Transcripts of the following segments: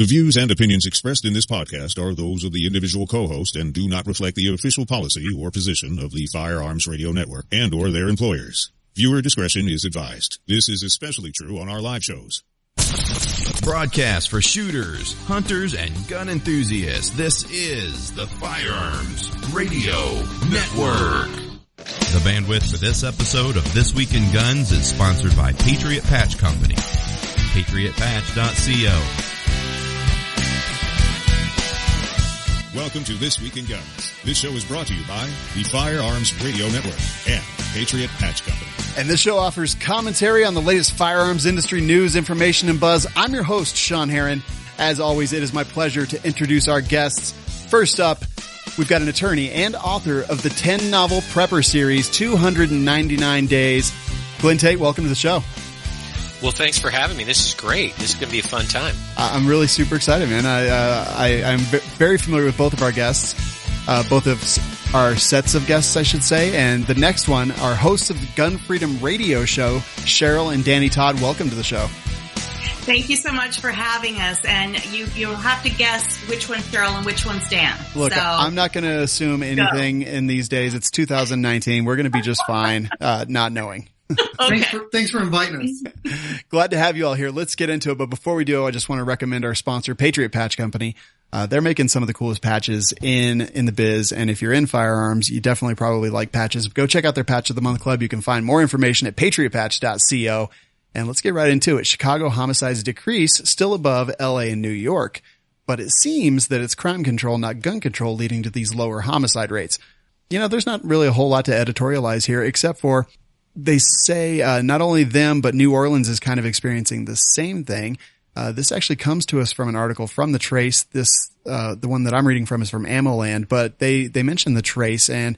The views and opinions expressed in this podcast are those of the individual co-host and do not reflect the official policy or position of the Firearms Radio Network and or their employers. Viewer discretion is advised. This is especially true on our live shows. Broadcast for shooters, hunters, and gun enthusiasts. This is the Firearms Radio Network. The bandwidth for this episode of This Week in Guns is sponsored by Patriot Patch Company. PatriotPatch.co. Welcome to This Week in Guns. This show is brought to you by the Firearms Radio Network and Patriot Patch Company. And this show offers commentary on the latest firearms industry news, information, and buzz. I'm your host, Sean Herron. As always, it is my pleasure to introduce our guests. First up, we've got an attorney and author of the 10-novel Prepper series, 299 Days. Glen Tate, welcome to the show. Well, thanks for having me. This is great. This is going to be a fun time. I'm really super excited, man. I'm very familiar with both of our guests, both of our sets of guests, I should say. And the next one, our hosts of the Gun Freedom Radio Show, Cheryl and Danny Todd. Welcome to the show. Thank you so much for having us. And you'll have to guess which one's Cheryl and which one's Dan. Look, I'm not going to assume anything in these days. It's 2019. We're going to be just fine, not knowing. Okay. Thanks for inviting us. Glad to have you all here. Let's get into it. But before we do, I just want to recommend our sponsor, Patriot Patch Company. They're making some of the coolest patches in the biz. And if you're in firearms, you definitely probably like patches. Go check out their Patch of the Month Club. You can find more information at patriotpatch.co. And let's get right into it. Chicago homicides decrease, still above LA and New York. But it seems that it's crime control, not gun control, leading to these lower homicide rates. You know, there's not really a whole lot to editorialize here, except for they say not only them, but New Orleans is kind of experiencing the same thing. This actually comes to us from an article from The Trace. The one that I'm reading from is from AmmoLand, but they mentioned The Trace, and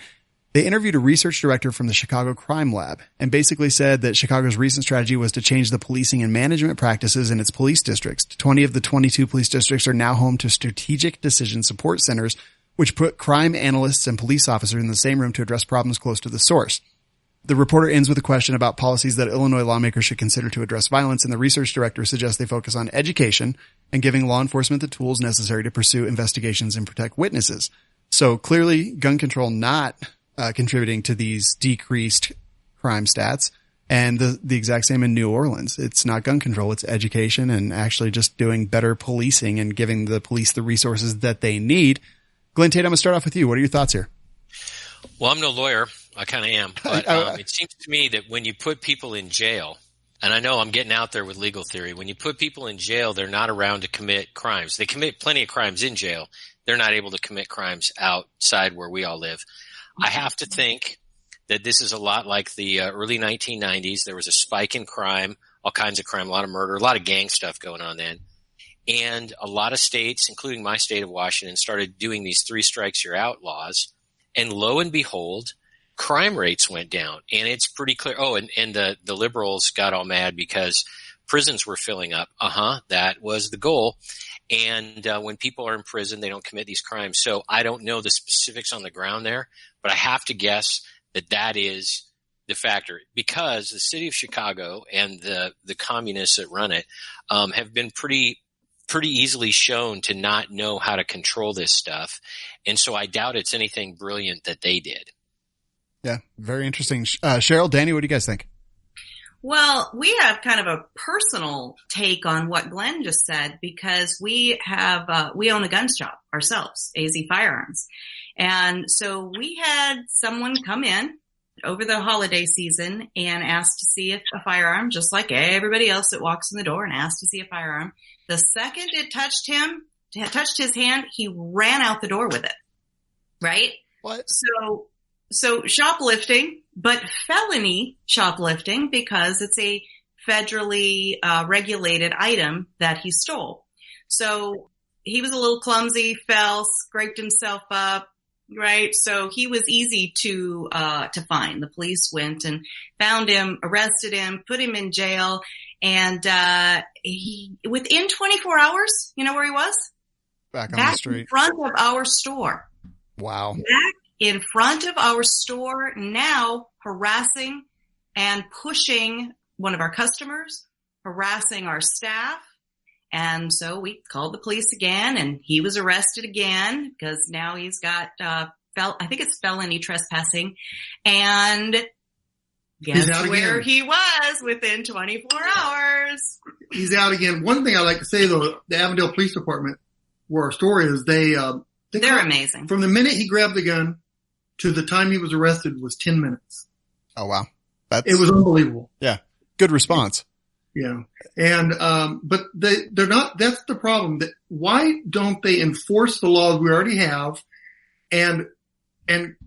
they interviewed a research director from the Chicago Crime Lab and basically said that Chicago's recent strategy was to change the policing and management practices in its police districts. 20 of the 22 police districts are now home to strategic decision support centers, which put crime analysts and police officers in the same room to address problems close to the source. The reporter ends with a question about policies that Illinois lawmakers should consider to address violence, and the research director suggests they focus on education and giving law enforcement the tools necessary to pursue investigations and protect witnesses. So clearly, gun control not contributing to these decreased crime stats, and the exact same in New Orleans. It's not gun control, it's education and actually just doing better policing and giving the police the resources that they need. Glen Tate, I'm going to start off with you. What are your thoughts here? Well, I'm no lawyer. I kind of am. But it seems to me that when you put people in jail, and I know I'm getting out there with legal theory, when you put people in jail, they're not around to commit crimes. They commit plenty of crimes in jail. They're not able to commit crimes outside where we all live. I have to think that this is a lot like the early 1990s. There was a spike in crime, all kinds of crime, a lot of murder, a lot of gang stuff going on then. And a lot of states, including my state of Washington, started doing these 3 strikes you're out laws. And lo and behold, crime rates went down. And it's pretty clear. Oh, and the liberals got all mad because prisons were filling up. That was the goal. And when people are in prison, they don't commit these crimes. So I don't know the specifics on the ground there, but I have to guess that that is the factor, because the city of Chicago and the communists that run it have been pretty easily shown to not know how to control this stuff. And so I doubt it's anything brilliant that they did. Yeah, very interesting. Cheryl, Danny, what do you guys think? Well, we have kind of a personal take on what Glenn just said, because we own a gun shop ourselves, AZ Firearms. And so we had someone come in over the holiday season and asked to see if a firearm, just like everybody else that walks in the door and asked to see a firearm. The second it touched his hand, he ran out the door with it. Right? What? So shoplifting, but felony shoplifting, because it's a federally regulated item that he stole. So he was a little clumsy, fell, scraped himself up, right? So he was easy to find. The police went and found him, arrested him, put him in jail, and he within 24 hours, you know where he was? Back on the street. In front of our store. Wow. Back in front of our store, now harassing and pushing one of our customers, harassing our staff, And so we called the police again, and he was arrested again because now he's got, I think it's felony trespassing. And guess where he was within 24 hours. He's out again. One thing I like to say, though, the Avondale Police Department, where our story is, they're amazing. From the minute he grabbed the gun to the time he was arrested was 10 minutes. Oh, wow. It was unbelievable. Yeah. Good response. Yeah. And, but they're not, that's the problem. That why don't they enforce the laws we already have and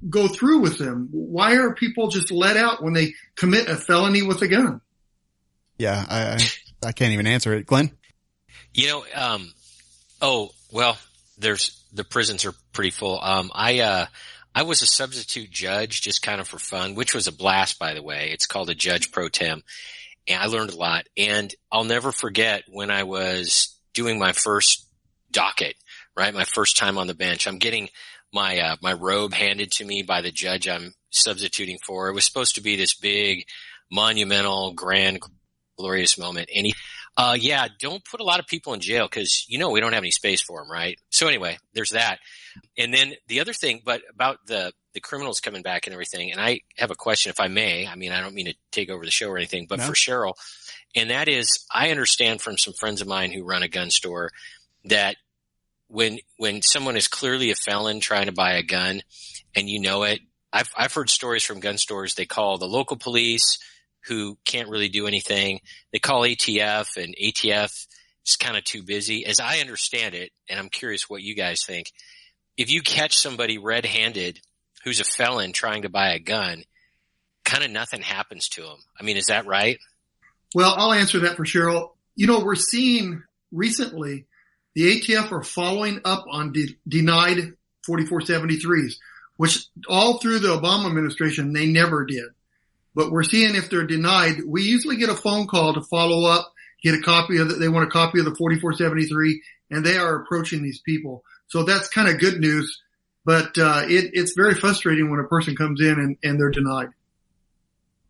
go through with them? Why are people just let out when they commit a felony with a gun? Yeah. I can't even answer it. Glenn? The prisons are pretty full. I was a substitute judge just kind of for fun, which was a blast, by the way. It's called a judge pro tem. And I learned a lot. And I'll never forget when I was doing my first docket, right? My first time on the bench. I'm getting my robe handed to me by the judge I'm substituting for. It was supposed to be this big, monumental, grand, glorious moment. And don't put a lot of people in jail because, we don't have any space for them, right? So anyway, there's that. And then the other thing, but about the criminals coming back and everything, and I have a question if I may. I mean, I don't mean to take over the show or anything, but for Cheryl, and that is, I understand from some friends of mine who run a gun store that when someone is clearly a felon trying to buy a gun and it, I've heard stories from gun stores. They call the local police who can't really do anything. They call ATF, and ATF is kind of too busy. As I understand it, and I'm curious what you guys think, if you catch somebody red-handed who's a felon trying to buy a gun, kind of nothing happens to them. I mean, is that right? Well, I'll answer that for Cheryl. We're seeing recently the ATF are following up on denied 4473s, which all through the Obama administration, they never did. But we're seeing if they're denied, we usually get a phone call to follow up, get a copy of it. They want a copy of the 4473, and they are approaching these people. So that's kind of good news. But it's very frustrating when a person comes in and they're denied.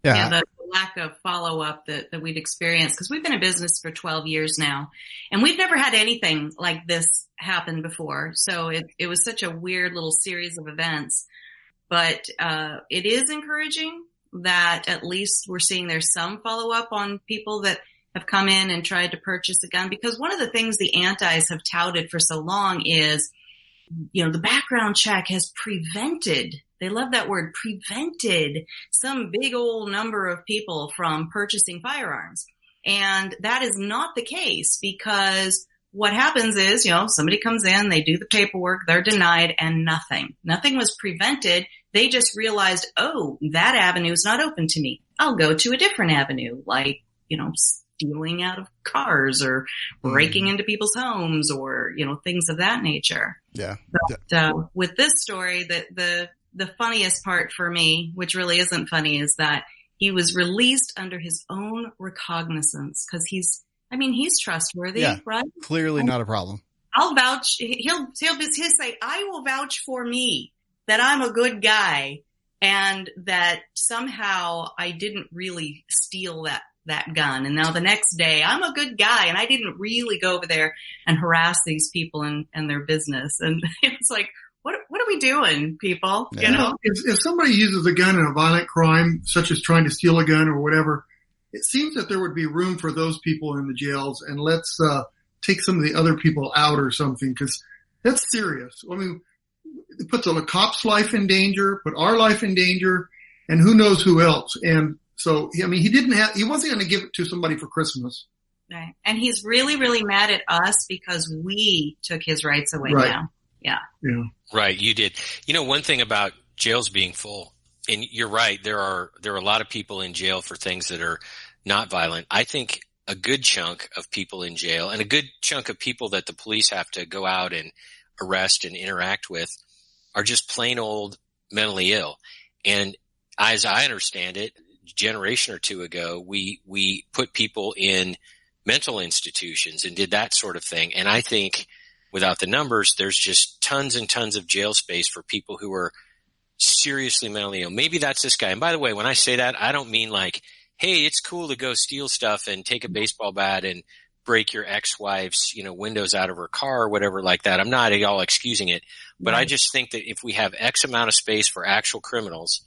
Yeah, the lack of follow-up that we've experienced, because we've been in business for 12 years now, and we've never had anything like this happen before. So it was such a weird little series of events. But it is encouraging that at least we're seeing there's some follow-up on people that have come in and tried to purchase a gun. Because one of the things the antis have touted for so long is, the background check has prevented, they love that word, prevented some big old number of people from purchasing firearms. And that is not the case, because what happens is, somebody comes in, they do the paperwork, they're denied, and nothing was prevented. They just realized, oh, that avenue is not open to me. I'll go to a different avenue, like, stealing out of cars or breaking into people's homes or, things of that nature. Yeah. But, with this story, the funniest part for me, which really isn't funny, is that he was released under his own recognizance because he's trustworthy, right? Clearly not a problem. I'll vouch. He'll say, I will vouch for me that I'm a good guy and that somehow I didn't really steal that gun. And now the next day I'm a good guy and I didn't really go over there and harass these people and their business. And it's like, what are we doing, people? Yeah. If somebody uses a gun in a violent crime, such as trying to steal a gun or whatever, it seems that there would be room for those people in the jails, and let's take some of the other people out or something, because that's serious. I mean, it puts a cop's life in danger, put our life in danger, and who knows who else. And so, he wasn't going to give it to somebody for Christmas. Right. And he's really, really mad at us because we took his rights away now. Yeah. Right. You did. One thing about jails being full, and you're right, there are a lot of people in jail for things that are not violent. I think a good chunk of people in jail and a good chunk of people that the police have to go out and arrest and interact with are just plain old mentally ill. And as I understand it, a generation or two ago, we put people in mental institutions and did that sort of thing. And I think without the numbers, there's just tons and tons of jail space for people who are seriously mentally ill. Maybe that's this guy. And by the way, when I say that, I don't mean like, hey, it's cool to go steal stuff and take a baseball bat and break your ex-wife's, windows out of her car or whatever like that. I'm not at all excusing it, but I just think that if we have X amount of space for actual criminals,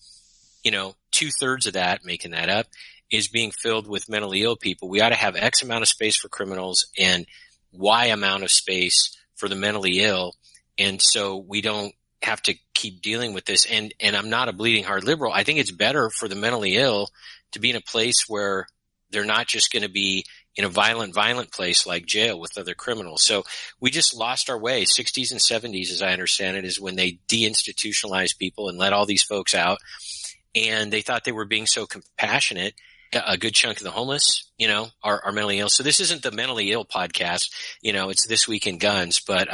2/3 of that, making that up, is being filled with mentally ill people. We ought to have X amount of space for criminals and Y amount of space for the mentally ill. And so we don't have to keep dealing with this. And I'm not a bleeding heart liberal. I think it's better for the mentally ill to be in a place where they're not just going to be in a violent place like jail with other criminals. So we just lost our way. 60s and 70s, as I understand it, is when they deinstitutionalized people and let all these folks out. And they thought they were being so compassionate. A good chunk of the homeless, are mentally ill. So this isn't the mentally ill podcast. It's This Week in Guns, but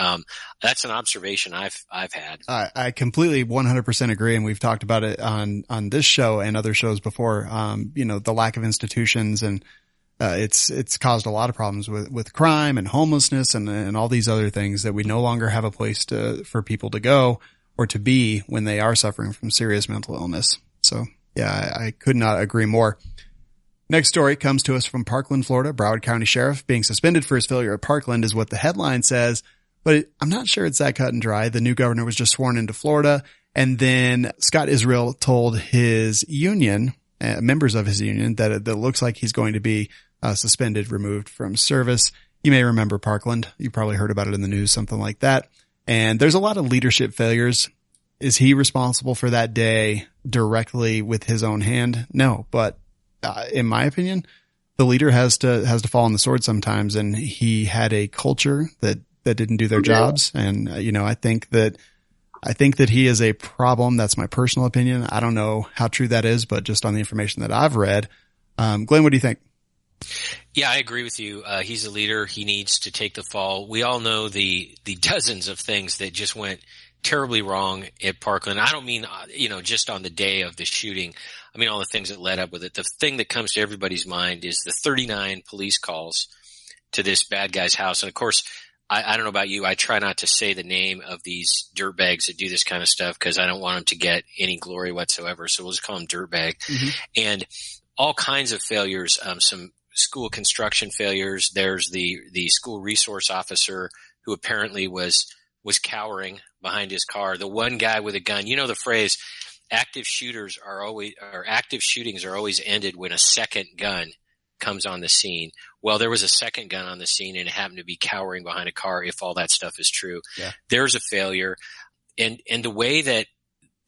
that's an observation I've had. I completely 100% agree. And we've talked about it on this show and other shows before. The lack of institutions, and it's caused a lot of problems with crime and homelessness and all these other things, that we no longer have a place for people to go or to be when they are suffering from serious mental illness. So yeah, I could not agree more. Next story comes to us from Parkland, Florida. Broward County Sheriff being suspended for his failure at Parkland is what the headline says, but I'm not sure it's that cut and dry. The new governor was just sworn into Florida, and then Scott Israel told his union, members of his union, that it looks like he's going to be suspended, removed from service. You may remember Parkland. You probably heard about it in the news, something like that. And there's a lot of leadership failures. Is he responsible for that day directly with his own hand? No, but in my opinion, the leader has to fall on the sword sometimes, and he had a culture that didn't do their jobs. And, I think that he is a problem. That's my personal opinion. I don't know how true that is, but just on the information that I've read. Glenn, what do you think? Yeah, I agree with you. He's a leader. He needs to take the fall. We all know the dozens of things that just went terribly wrong at Parkland. I don't mean, just on the day of the shooting. I mean, all the things that led up with it. The thing that comes to everybody's mind is the 39 police calls to this bad guy's house. And of course, I don't know about you. I try not to say the name of these dirtbags that do this kind of stuff because I don't want them to get any glory whatsoever. So we'll just call them dirtbag. Mm-hmm. And all kinds of failures, some school construction failures. There's the school resource officer who apparently was cowering behind his car. The one guy with a gun, the phrase, active shootings are always ended when a second gun comes on the scene. Well, there was a second gun on the scene, and it happened to be cowering behind a car. If all that stuff is true, yeah. There's a failure. And the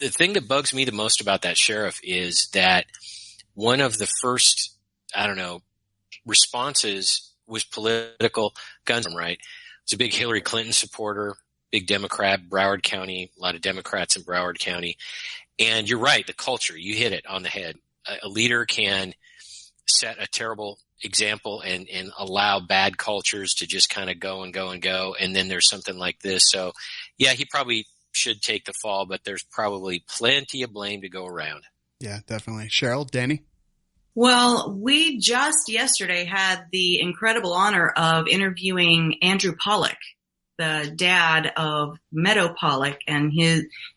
thing that bugs me the most about that sheriff is that one of the first, responses was political. Guns, right? He's a big Hillary Clinton supporter, big Democrat, Broward County, a lot of Democrats in Broward County. And you're right, the culture, you hit it on the head. A leader can set a terrible example and allow bad cultures to just kind of go and go and go. And then there's something like this. So yeah, he probably should take the fall, but there's probably plenty of blame to go around. Yeah, definitely. Cheryl, Danny? Well, we just yesterday had the incredible honor of interviewing Andrew Pollock, the dad of Meadow Pollock, and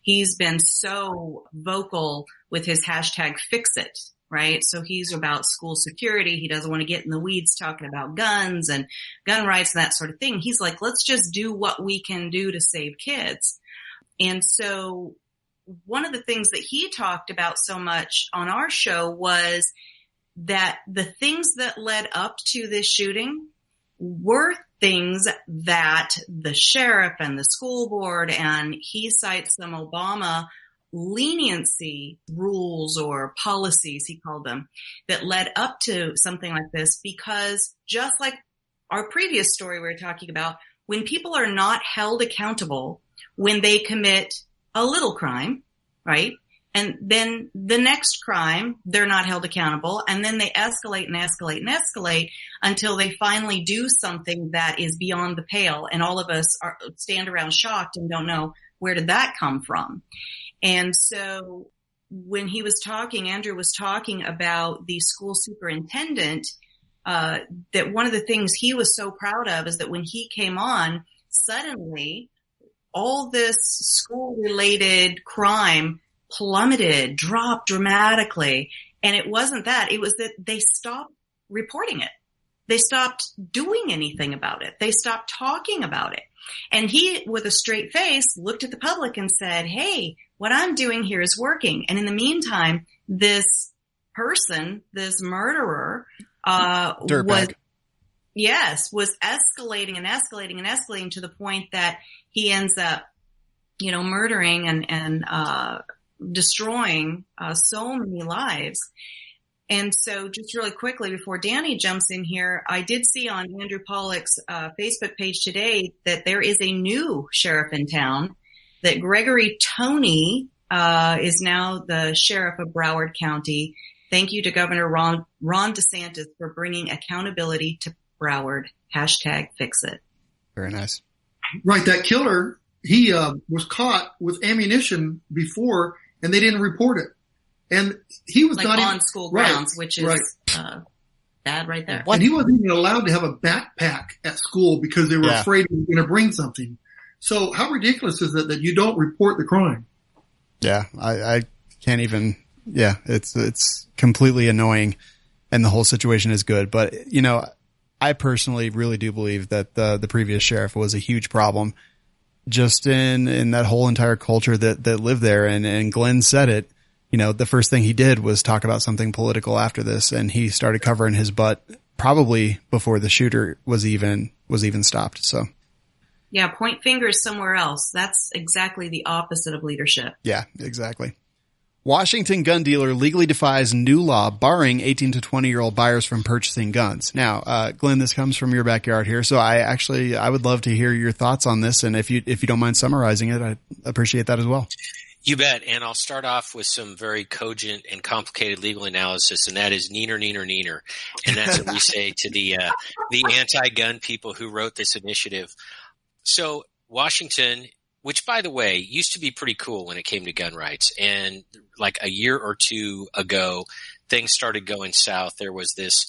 he's been so vocal with his hashtag #FixIt, right? So he's about school security. He doesn't want to get in the weeds talking about guns and gun rights and that sort of thing. He's like, let's just do what we can do to save kids. And so one of the things that he talked about so much on our show was that the things that led up to this shooting were things that the sheriff and the school board, and he cites some Obama leniency rules or policies, he called them, that led up to something like this, because just like our previous story we were talking about, when people are not held accountable, when they commit a little crime, right? And then the next crime, they're not held accountable. And then they escalate and escalate and escalate until they finally do something that is beyond the pale. And all of us stand around shocked and don't know, where did that come from? And so when he was talking, Andrew was talking about the school superintendent, that one of the things he was so proud of is that when he came on, suddenly all this school-related crime plummeted, dropped dramatically. And it wasn't that. It was that they stopped reporting it. they stopped doing anything about it. They stopped talking about it. And he, with a straight face, looked at the public and said, hey, what I'm doing here is working. And in the meantime, this person, this murderer, was escalating and escalating and escalating to the point that he ends up, murdering and destroying so many lives. And so just really quickly before Danny jumps in here, I did see on Andrew Pollack's Facebook page today that there is a new sheriff in town, that Gregory Toney is now the sheriff of Broward County. Thank you to Governor Ron DeSantis for bringing accountability to Broward. #fix it. Very nice. Right. That killer, he was caught with ammunition before, and they didn't report it. And he was not on school grounds, which is bad right there. And he wasn't even allowed to have a backpack at school because they were afraid he was going to bring something. So how ridiculous is it that you don't report the crime? Yeah, I can't even. Yeah, it's completely annoying, and the whole situation is good. But I personally really do believe that the previous sheriff was a huge problem, just in that whole entire culture that lived there. And Glenn said it. The first thing he did was talk about something political after this, and he started covering his butt probably before the shooter was even stopped. So, yeah, point fingers somewhere else. That's exactly the opposite of leadership. Yeah, exactly. Washington gun dealer legally defies new law barring 18 to 20-year-old buyers from purchasing guns. Now, Glenn, this comes from your backyard here, so I would love to hear your thoughts on this, and if you don't mind summarizing it, I'd appreciate that as well. You bet. And I'll start off with some very cogent and complicated legal analysis, and that is Neener, Neener, Neener. And that's what we say to the anti-gun people who wrote this initiative. So Washington, which by the way, used to be pretty cool when it came to gun rights. And like a year or two ago, things started going south. There was this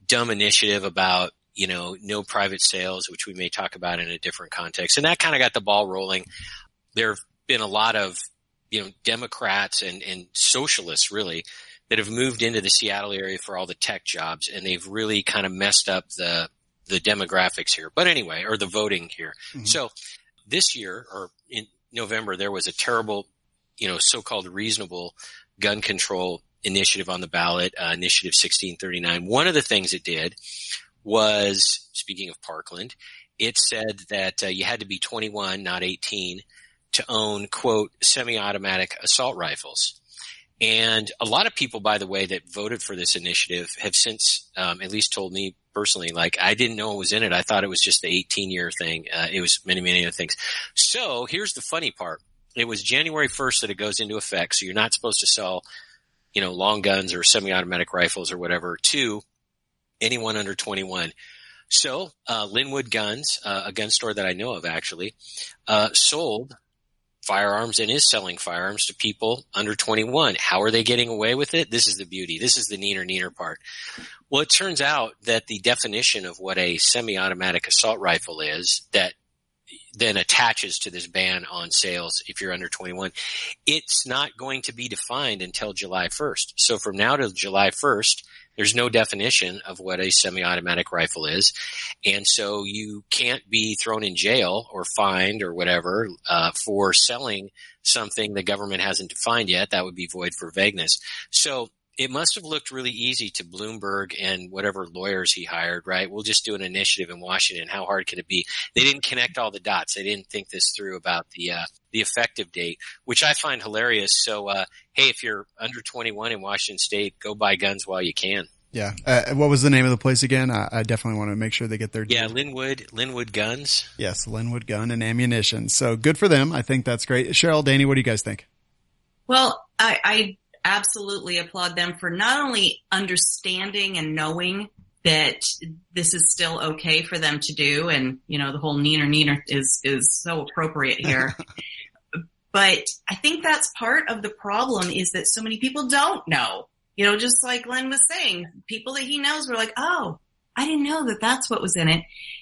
dumb initiative about, no private sales, which we may talk about in a different context. And that kind of got the ball rolling. There have been a lot of Democrats and socialists really that have moved into the Seattle area for all the tech jobs, and they've really kind of messed up the demographics here. But anyway, or the voting here. Mm-hmm. So this year, or in November, there was a terrible, so-called reasonable gun control initiative on the ballot, Initiative 1639. One of the things it did was, speaking of Parkland, it said that you had to be 21, not 18, to own, quote, semi-automatic assault rifles. And a lot of people, by the way, that voted for this initiative have since at least told me personally, like, I didn't know it was in it. I thought it was just the 18-year thing. It was many, many other things. So here's the funny part. It was January 1st that it goes into effect, so you're not supposed to sell, long guns or semi-automatic rifles or whatever to anyone under 21. So Linwood Guns, a gun store that I know of actually, sold firearms and is selling firearms to people under 21. How are they getting away with it? This is the beauty. This is the Neener part. Well, it turns out that the definition of what a semi-automatic assault rifle is that then attaches to this ban on sales if you're under 21, it's not going to be defined until July 1st. So from now to July 1st, there's no definition of what a semi-automatic rifle is. And so you can't be thrown in jail or fined or whatever for selling something the government hasn't defined yet. That would be void for vagueness. So it must have looked really easy to Bloomberg and whatever lawyers he hired, right? We'll just do an initiative in Washington. How hard can it be? They didn't connect all the dots. They didn't think this through about the effective date, which I find hilarious. So, hey, if you're under 21 in Washington State, go buy guns while you can. Yeah. What was the name of the place again? I definitely want to make sure they get their deal. Yeah, Linwood Guns. Yes, Linwood Gun and Ammunition. So good for them. I think that's great. Cheryl, Danny, what do you guys think? Well, I absolutely applaud them for not only understanding and knowing that this is still okay for them to do. And, you know, the whole Neener is so appropriate here. But I think that's part of the problem is that so many people don't know. You know, just like Glenn was saying, people that he knows were like, oh, I didn't know that that's what was in it.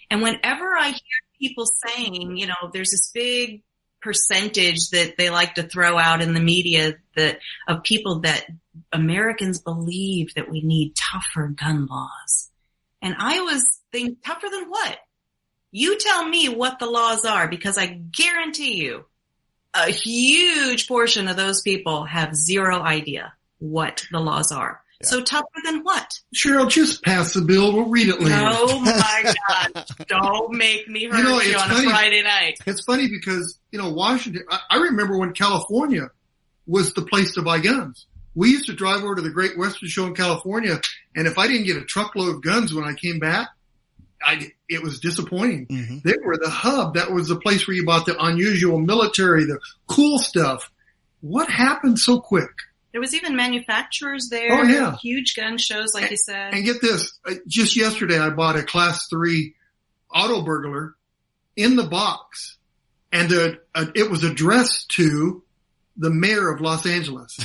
And whenever I hear people saying, you know, there's this big percentage that they like to throw out in the media that of people that Americans believe that we need tougher gun laws. And I was thinking, tougher than what? You tell me what the laws are, because I guarantee you a huge portion of those people have zero idea what the laws are. Yeah. So tougher than what? Cheryl, just pass the bill. We'll read it later. Oh my gosh. Don't make me hurt you on a Friday night. It's funny because, Washington, I remember when California was the place to buy guns. We used to drive over to the Great Western Show in California, and if I didn't get a truckload of guns when I came back, it was disappointing. Mm-hmm. They were the hub. That was the place where you bought the unusual military, the cool stuff. What happened so quick? There was even manufacturers there. Oh, yeah. Huge gun shows, like you said. And get this. Just yesterday, I bought a Class 3 auto burglar in the box, and it was addressed to the mayor of Los Angeles.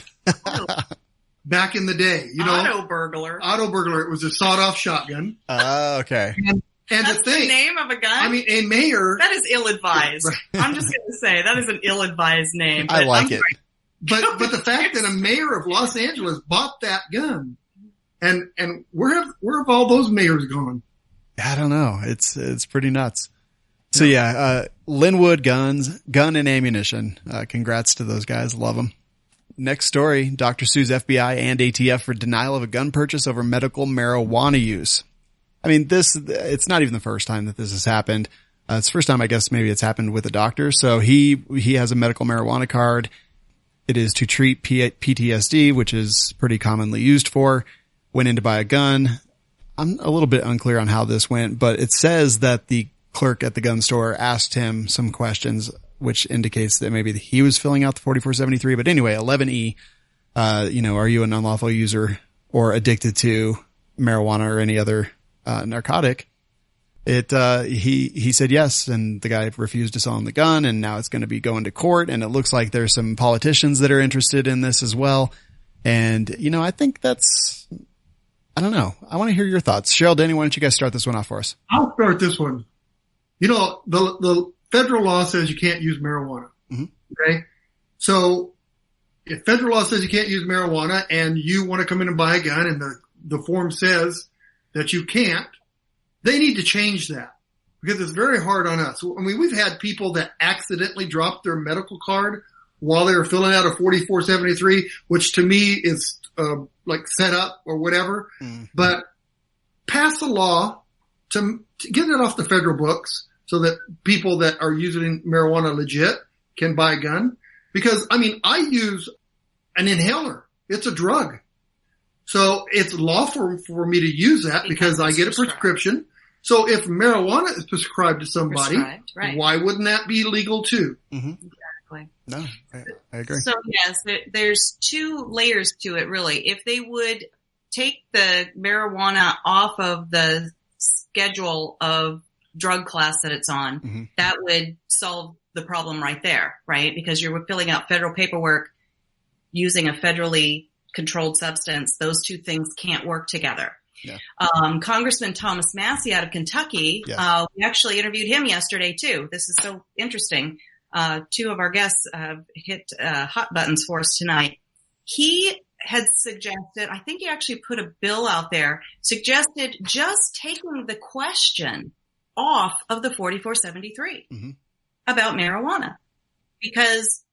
Back in the day, Auto burglar. It was a sawed-off shotgun. Okay. And that's the name of a gun? I mean, a mayor. That is ill-advised. Right. I'm just going to say that is an ill-advised name. I like it. But the fact that a mayor of Los Angeles bought that gun, and where have all those mayors gone? I don't know. It's pretty nuts. So Linwood Guns, Gun and Ammunition. Congrats to those guys. Love them. Next story, Dr. sues FBI and ATF for denial of a gun purchase over medical marijuana use. I mean, it's not even the first time that this has happened. It's the first time, I guess, maybe it's happened with a doctor. So he has a medical marijuana card. It is to treat PTSD, which is pretty commonly used for. Went in to buy a gun. I'm a little bit unclear on how this went, but it says that the clerk at the gun store asked him some questions, which indicates that maybe he was filling out the 4473. But anyway, 11E, are you an unlawful user or addicted to marijuana or any other narcotic? He said yes, and the guy refused to sell him the gun, and now it's going to be going to court, and it looks like there's some politicians that are interested in this as well. And, I think I don't know. I want to hear your thoughts. Cheryl, Danny, why don't you guys start this one off for us? I'll start this one. The federal law says you can't use marijuana. Mm-hmm. Okay. So if federal law says you can't use marijuana and you want to come in and buy a gun and the form says that you can't, they need to change that because it's very hard on us. I mean, we've had people that accidentally dropped their medical card while they were filling out a 4473, which to me is like set up or whatever. Mm-hmm. But pass a law to get it off the federal books so that people that are using marijuana legit can buy a gun. Because, I mean, I use an inhaler. It's a drug. So it's lawful for me to use that because I get a prescription. So if marijuana is prescribed to somebody, right. Why wouldn't that be legal too? Mm-hmm. Exactly. No, I agree. So yes, there's two layers to it really. If they would take the marijuana off of the schedule of drug class that it's on, mm-hmm. that would solve the problem right there, right? Because you're filling out federal paperwork using a federally controlled substance. Those two things can't work together. Yeah. Congressman Thomas Massey out of Kentucky, yes. We actually interviewed him yesterday too. This is so interesting. Two of our guests hit hot buttons for us tonight. He had suggested, I think he actually put a bill out there, suggested just taking the question off of the 4473 mm-hmm. about marijuana. Because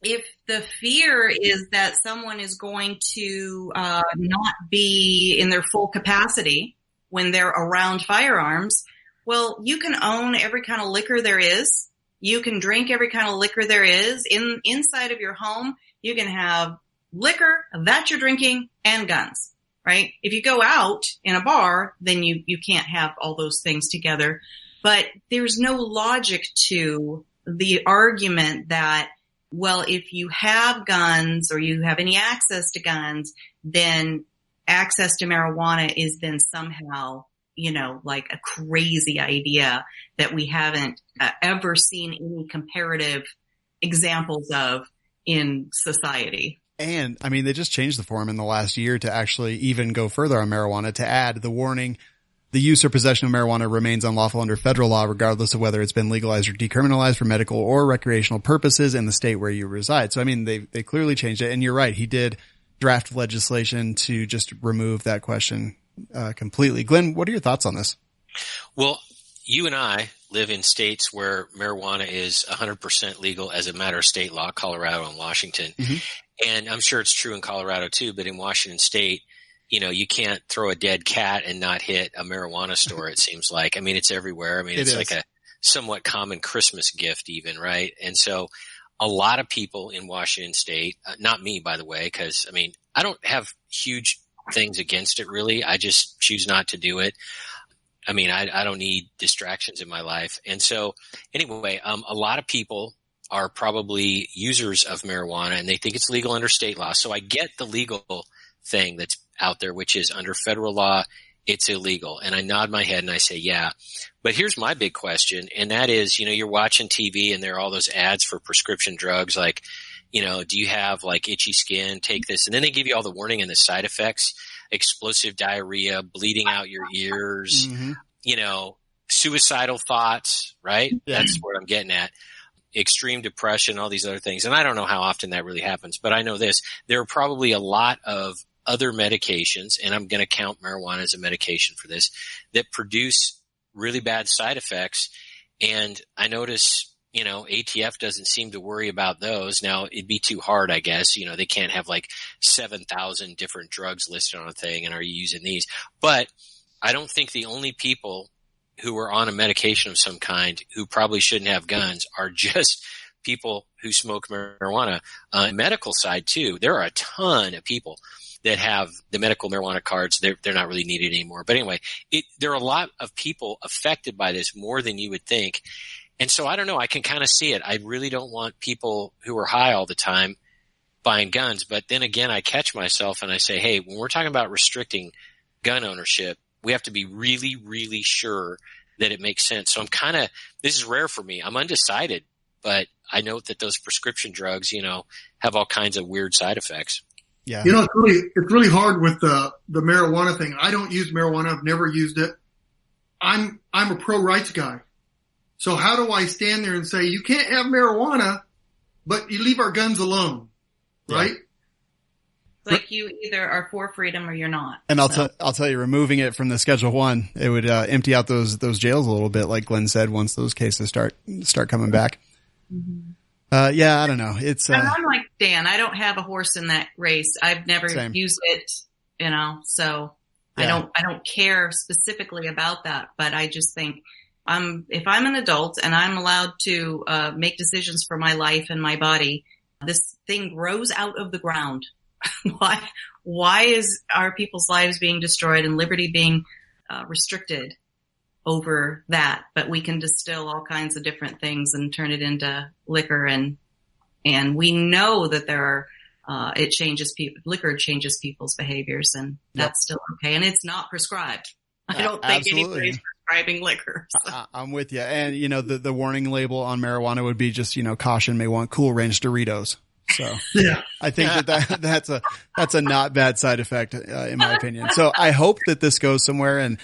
if the fear is that someone is going to not be in their full capacity when they're around firearms, well, you can own every kind of liquor there is. You can drink every kind of liquor there is. Inside of your home, you can have liquor that you're drinking and guns, right? If you go out in a bar, then you can't have all those things together. But there's no logic to the argument that, well, if you have guns or you have any access to guns, then access to marijuana is then somehow, like a crazy idea that we haven't ever seen any comparative examples of in society. And, I mean, they just changed the form in the last year to actually even go further on marijuana to add the warning, the use or possession of marijuana remains unlawful under federal law regardless of whether it's been legalized or decriminalized for medical or recreational purposes in the state where you reside. So, I mean, they clearly changed it. And you're right, he did draft legislation to just remove that question completely. Glenn, what are your thoughts on this? Well, you and I live in states where marijuana is 100% legal as a matter of state law, Colorado and Washington. Mm-hmm. And I'm sure it's true in Colorado too, but in Washington state, you can't throw a dead cat and not hit a marijuana store, it seems like. I mean, it's everywhere. I mean, it's like a somewhat common Christmas gift even, right? And so a lot of people in Washington state, not me, by the way, because, I mean, I don't have huge things against it really. I just choose not to do it. I mean, I don't need distractions in my life. And so anyway, a lot of people are probably users of marijuana and they think it's legal under state law. So I get the legal thing that's out there, which is under federal law, it's illegal. And I nod my head and I say, yeah. But here's my big question. And that is, you're watching TV and there are all those ads for prescription drugs. Like, do you have like itchy skin? Take this. And then they give you all the warning and the side effects, explosive diarrhea, bleeding out your ears, suicidal thoughts, right? Yeah. That's what I'm getting at. Extreme depression, all these other things. And I don't know how often that really happens, but I know this. There are probably a lot of other medications, and I'm going to count marijuana as a medication for this, that produce really bad side effects. And I notice, ATF doesn't seem to worry about those. Now, it'd be too hard, I guess. They can't have like 7,000 different drugs listed on a thing, and are you using these? But I don't think the only people who are on a medication of some kind who probably shouldn't have guns are just people who smoke marijuana. Medical side too, there are a ton of people that have the medical marijuana cards. They're not really needed anymore. But anyway, there are a lot of people affected by this more than you would think. And so I don't know. I can kind of see it. I really don't want people who are high all the time buying guns. But then again, I catch myself and I say, hey, when we're talking about restricting gun ownership, we have to be really, really sure that it makes sense. So this is rare for me. I'm undecided, but I note that those prescription drugs, have all kinds of weird side effects. Yeah. It's really hard with the marijuana thing. I don't use marijuana. I've never used it. I'm a pro-rights guy. So how do I stand there and say, you can't have marijuana, but you leave our guns alone, right? Yeah. Like you either are for freedom or you're not. And I'll tell you, removing it from the Schedule 1, it would empty out those jails a little bit, like Glenn said, once those cases start coming back. Mm-hmm. Yeah, I don't know. I'm like Dan. I don't have a horse in that race. I've never used it, so yeah. I don't care specifically about that, but I just think if I'm an adult and I'm allowed to make decisions for my life and my body, this thing grows out of the ground. Why are people's lives being destroyed and liberty being restricted over that? But we can distill all kinds of different things and turn it into liquor, and we know that liquor changes people's behaviors, and that's still okay. And it's not prescribed. I don't think anybody's prescribing liquor. So. I'm with you. And the warning label on marijuana would be just caution, may want Cool Ranch Doritos. So yeah, I think that's a not bad side effect, in my opinion. So I hope that this goes somewhere, and,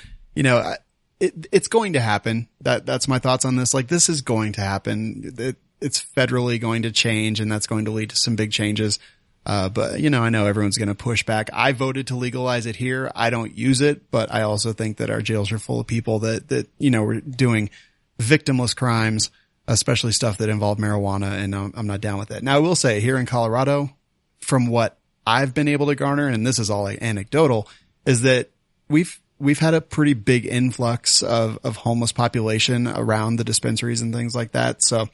it's going to happen. That's my thoughts on this. Like, this is going to happen. It's federally going to change, and that's going to lead to some big changes. But I know everyone's going to push back. I voted to legalize it here. I don't use it, but I also think that our jails are full of people that were doing victimless crimes, especially stuff that involved marijuana, and I'm not down with it. Now, I will say here in Colorado, from what I've been able to garner, and this is all anecdotal, is that we've had a pretty big influx of homeless population around the dispensaries and things like that. So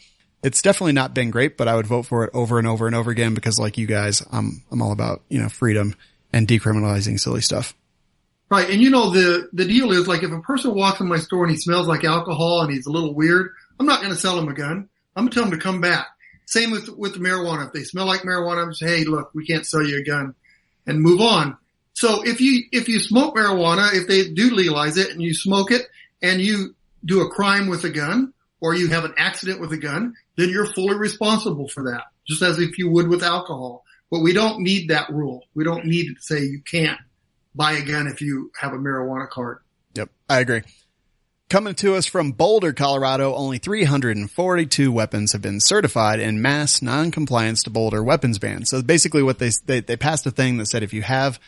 it's definitely not been great, but I would vote for it over and over and over again because, like you guys, I'm all about, freedom and decriminalizing silly stuff. Right. And the deal is, like, if a person walks in my store and he smells like alcohol and he's a little weird, I'm not going to sell him a gun. I'm going to tell him to come back. Same with the marijuana. If they smell like marijuana, I'm going to say, hey, look, we can't sell you a gun, and move on. So if you smoke marijuana, if they do legalize it and you smoke it and you do a crime with a gun or you have an accident with a gun, then you're fully responsible for that, just as if you would with alcohol. But we don't need that rule. We don't need to say you can't buy a gun if you have a marijuana card. Yep, I agree. Coming to us from Boulder, Colorado, only 342 weapons have been certified in mass non-compliance to Boulder weapons ban. So basically what they passed a thing that said if you have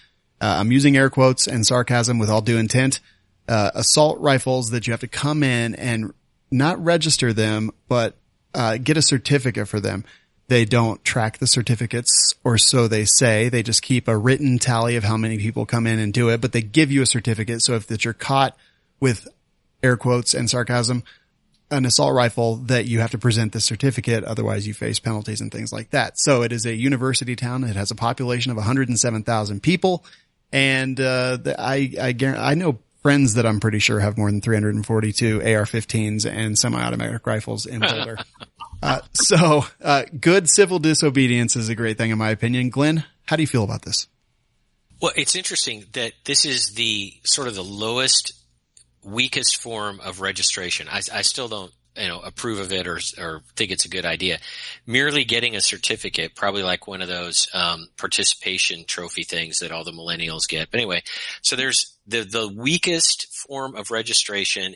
I'm using air quotes and sarcasm with all due intent, assault rifles that you have to come in and not register them, but get a certificate for them. They don't track the certificates, or so they say. They just keep a written tally of how many people come in and do it, but they give you a certificate. So if that you're caught with air quotes and sarcasm, an assault rifle, that you have to present the certificate. Otherwise you face penalties and things like that. So it is a university town. It has a population of 107,000 people. And, I know friends that I'm pretty sure have more than 342 AR-15s and semi-automatic rifles in Boulder. Good civil disobedience is a great thing in my opinion. Glenn, how do you feel about this? Well, it's interesting that this is the sort of the lowest, weakest form of registration. I still don't, approve of it or think it's a good idea. Merely getting a certificate, probably like one of those, participation trophy things that all the millennials get. But anyway, so there's the weakest form of registration.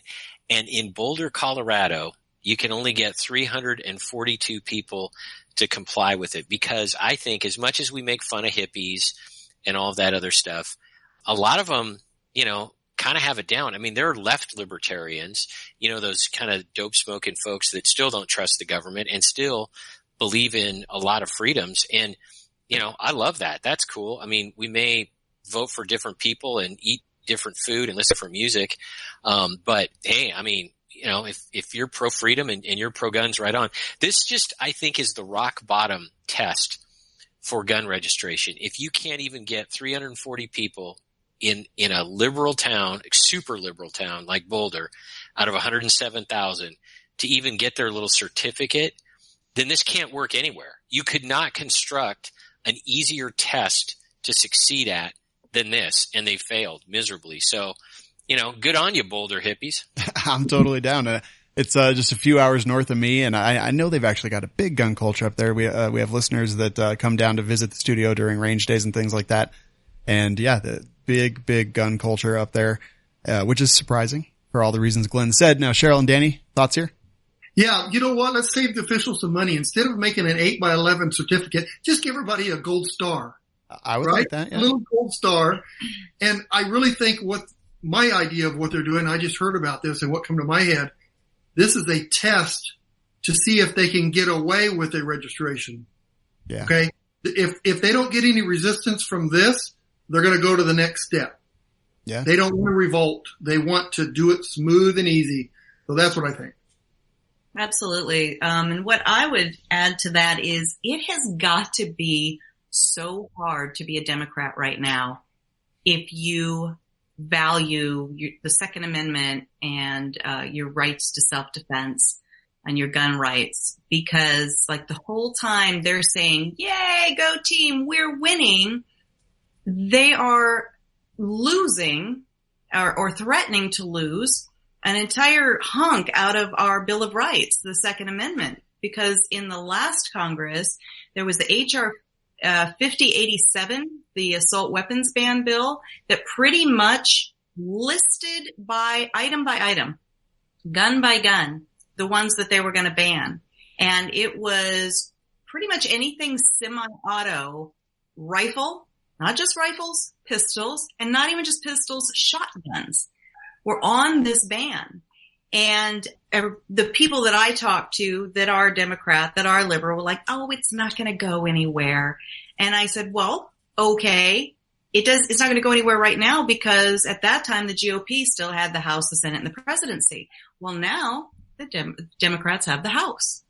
And in Boulder, Colorado, you can only get 342 people to comply with it, because I think as much as we make fun of hippies and all of that other stuff, a lot of them, kind of have it down. I mean, there are left libertarians, those kind of dope smoking folks that still don't trust the government and still believe in a lot of freedoms. And, I love that. That's cool. I mean, we may vote for different people and eat different food and listen for music. But hey, I mean, if you're pro freedom and you're pro guns, right on. This just, I think, is the rock bottom test for gun registration. If you can't even get 340 people in a liberal town, super liberal town like Boulder, out of 107,000 to even get their little certificate, then this can't work anywhere. You could not construct an easier test to succeed at than this, and they failed miserably. So, good on you, Boulder hippies. I'm totally down. It's just a few hours north of me, and I know they've actually got a big gun culture up there. We have listeners that come down to visit the studio during range days and things like that. And yeah, the big gun culture up there, which is surprising for all the reasons Glenn said. Now, Cheryl and Danny, thoughts here? Yeah, you know what? Let's save the officials some money. Instead of making an 8x11 certificate, just give everybody a gold star. I would like that. Yeah. A little gold star. And I really think my idea of what they're doing, I just heard about this and what came to my head, this is a test to see if they can get away with a registration. Yeah. Okay. If they don't get any resistance from this, they're going to go to the next step. Yeah. They don't want to revolt. They want to do it smooth and easy. So that's what I think. Absolutely. And what I would add to that is it has got to be so hard to be a Democrat right now if you value the Second Amendment and your rights to self-defense and your gun rights, because like the whole time they're saying, yay, go team, we're winning. They are losing or threatening to lose an entire hunk out of our Bill of Rights, the Second Amendment, because in the last Congress, there was the H.R. 5087, the assault weapons ban bill, that pretty much listed by item, gun by gun, the ones that they were going to ban. And it was pretty much anything semi-auto rifle, not just rifles, pistols, and not even just pistols, shotguns were on this ban. And the people that I talk to that are Democrat, that are liberal, were like, oh, it's not going to go anywhere. And I said, well, okay, it's not going to go anywhere right now, because at that time the GOP still had the House, the Senate, and the presidency. Well, now the Democrats have the House.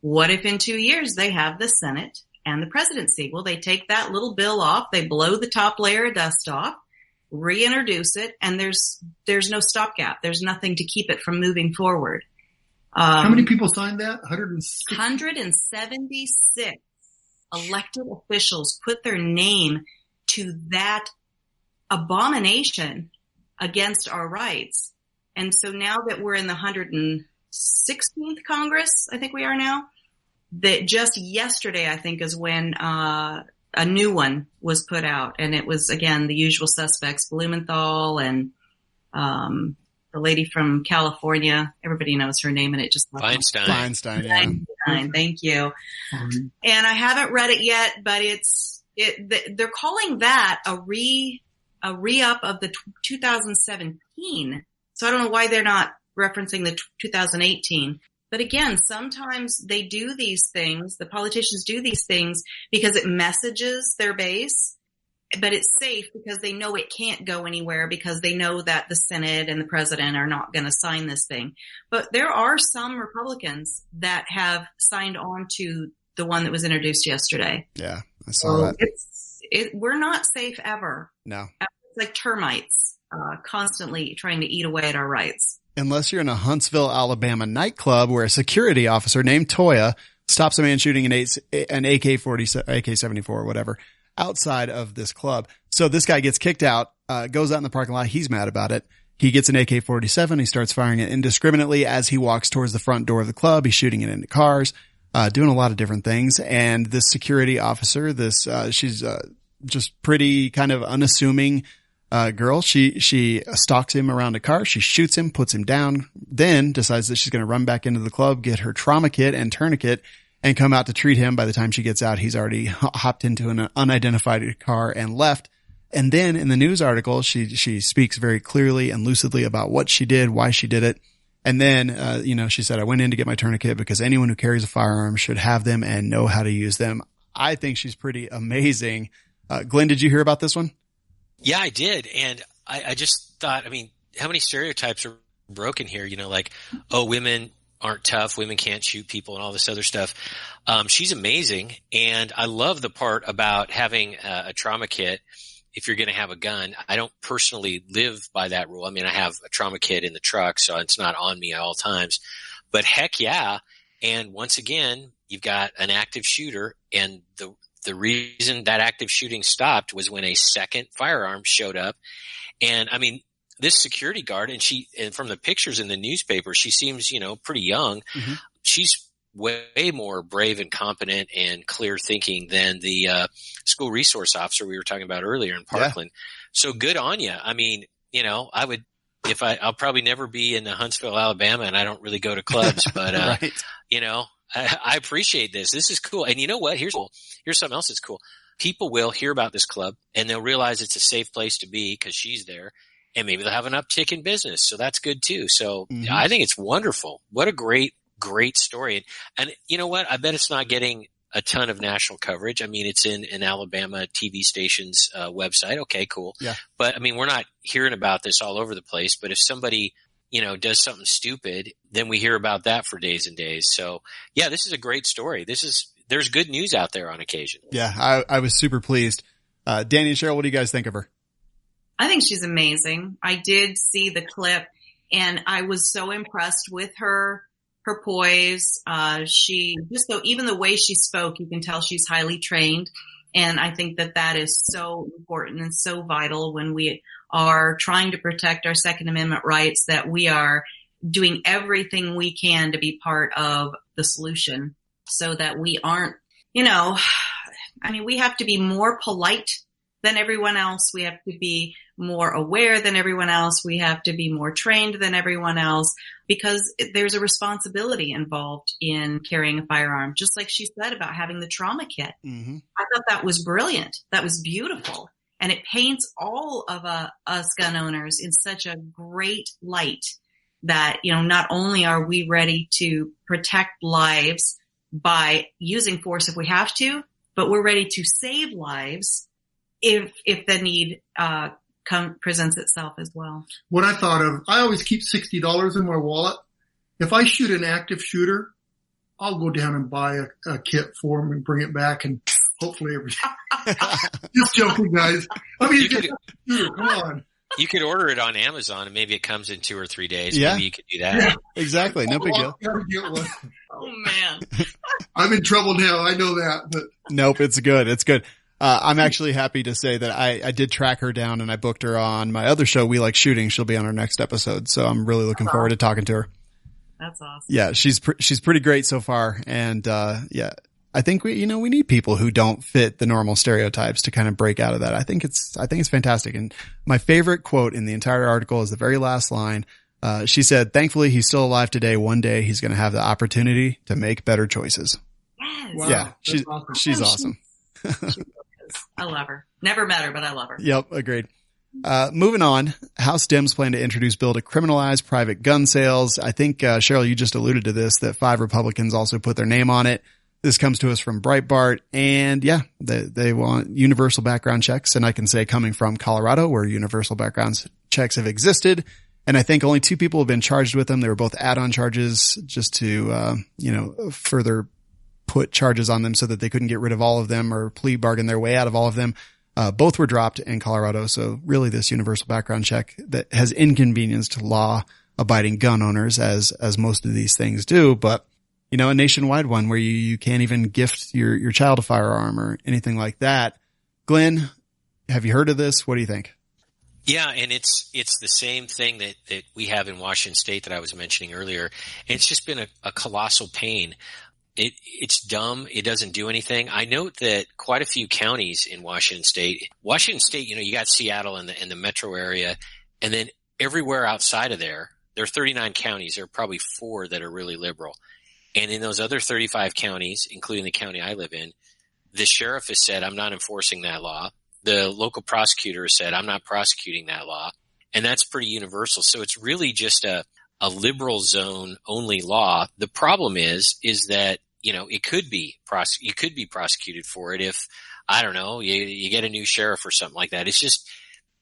What if in 2 years they have the Senate and the presidency? Well, they take that little bill off, they blow the top layer of dust off, reintroduce it, and there's no stopgap. There's nothing to keep it from moving forward. How many people signed that? 176 elected officials put their name to that abomination against our rights. And so now that we're in the 116th Congress, I think we are now, that just yesterday, I think, is when a new one was put out, and it was, again, the usual suspects, Blumenthal and the lady from California. Everybody knows her name, and it just Feinstein, yeah. Feinstein, thank you. And I haven't read it yet, but they're calling that a a re-up of the 2017. So I don't know why they're not referencing the 2018. But again, sometimes they do these things, the politicians do these things because it messages their base, but it's safe because they know it can't go anywhere because they know that the Senate and the president are not going to sign this thing. But there are some Republicans that have signed on to the one that was introduced yesterday. Yeah, I saw that. We're not safe ever. No. It's like termites constantly trying to eat away at our rights. Unless you're in a Huntsville, Alabama nightclub where a security officer named Toya stops a man shooting an AK-74 or whatever outside of this club. So this guy gets kicked out, goes out in the parking lot. He's mad about it. He gets an AK-47. He starts firing it indiscriminately as he walks towards the front door of the club. He's shooting it into cars, doing a lot of different things. And this security officer, she's just pretty kind of unassuming girl. She stalks him around a car. She shoots him, puts him down, then decides that she's going to run back into the club, get her trauma kit and tourniquet, and come out to treat him. By the time she gets out, he's already hopped into an unidentified car and left. And then in the news article, she speaks very clearly and lucidly about what she did, why she did it. And then, she said, I went in to get my tourniquet because anyone who carries a firearm should have them and know how to use them. I think she's pretty amazing. Glenn, did you hear about this one? Yeah, I did. And I just thought, how many stereotypes are broken here? Women aren't tough. Women can't shoot people and all this other stuff. She's amazing. And I love the part about having a trauma kit if you're going to have a gun. I don't personally live by that rule. I have a trauma kit in the truck, so it's not on me at all times. But heck yeah. And once again, you've got an active shooter, and the reason that active shooting stopped was when a second firearm showed up. And this security guard, and from the pictures in the newspaper, she seems, pretty young. Mm-hmm. She's way more brave and competent and clear thinking than the school resource officer we were talking about earlier in Parkland. Yeah. So good on you. I would, I'll probably never be in Huntsville, Alabama, and I don't really go to clubs, but, right. I appreciate this. This is cool. And you know what? Here's something else that's cool. People will hear about this club and they'll realize it's a safe place to be because she's there, and maybe they'll have an uptick in business. So that's good too. So mm-hmm. I think it's wonderful. What a great story. And you know what? I bet it's not getting a ton of national coverage. It's in an Alabama TV station's website. Okay, cool. Yeah. But we're not hearing about this all over the place. But if somebody does something stupid, then we hear about that for days and days. So yeah, this is a great story. There's good news out there on occasion. Yeah, I was super pleased. Danny and Cheryl, what do you guys think of her? I think she's amazing. I did see the clip and I was so impressed with her poise. Even the way she spoke, you can tell she's highly trained. And I think that is so important and so vital when we are trying to protect our Second Amendment rights, that we are doing everything we can to be part of the solution so that we aren't, we have to be more polite than everyone else. We have to be more aware than everyone else. We have to be more trained than everyone else because there's a responsibility involved in carrying a firearm, just like she said about having the trauma kit. Mm-hmm. I thought that was brilliant. That was beautiful. And it paints all of us gun owners in such a great light that, not only are we ready to protect lives by using force if we have to, but we're ready to save lives if the need presents itself as well. What I thought of, I always keep $60 in my wallet. If I shoot an active shooter, I'll go down and buy a kit for him and bring it back, and hopefully everything. Just joking, guys. Come on. You could order it on Amazon and maybe it comes in 2 or 3 days. Yeah. Maybe you could do that. Yeah, exactly. No big deal. Oh man. I'm in trouble now. I know that, but nope, it's good. It's good. I'm actually happy to say that I did track her down and I booked her on my other show, We Like Shooting. She'll be on our next episode. So I'm really looking forward to talking to her. That's awesome. Yeah, she's pretty great so far. And, I think we need people who don't fit the normal stereotypes to kind of break out of that. I think it's fantastic. And my favorite quote in the entire article is the very last line. She said, "Thankfully, he's still alive today. One day he's going to have the opportunity to make better choices." Yes. Wow, yeah. She's awesome. I love her. Never met her, but I love her. Yep. Agreed. Moving on, House Dems plan to introduce bill to criminalize private gun sales. I think, Cheryl, you just alluded to this, that 5 Republicans also put their name on it. This comes to us from Breitbart, and yeah, they want universal background checks. And I can say, coming from Colorado, where universal background checks have existed, and I think only 2 people have been charged with them. They were both add-on charges just to, further put charges on them so that they couldn't get rid of all of them or plea bargain their way out of all of them. Both were dropped in Colorado. So really this universal background check that has inconvenienced law-abiding gun owners, as most of these things do, but a nationwide one where you can't even gift your child a firearm or anything like that. Glenn, have you heard of this? What do you think? Yeah, and it's the same thing that we have in Washington State that I was mentioning earlier. And it's just been a colossal pain. It's dumb. It doesn't do anything. I note that quite a few counties in Washington State, you got Seattle and the metro area, and then everywhere outside of there are 39 counties. There are probably 4 that are really liberal. And in those other 35 counties, including the county I live in, the sheriff has said, I'm not enforcing that law. The local prosecutor has said, I'm not prosecuting that law. And that's pretty universal. So it's really just a liberal zone only law. The problem is that, it could be you could be prosecuted for it if, I don't know, you get a new sheriff or something like that. It's just,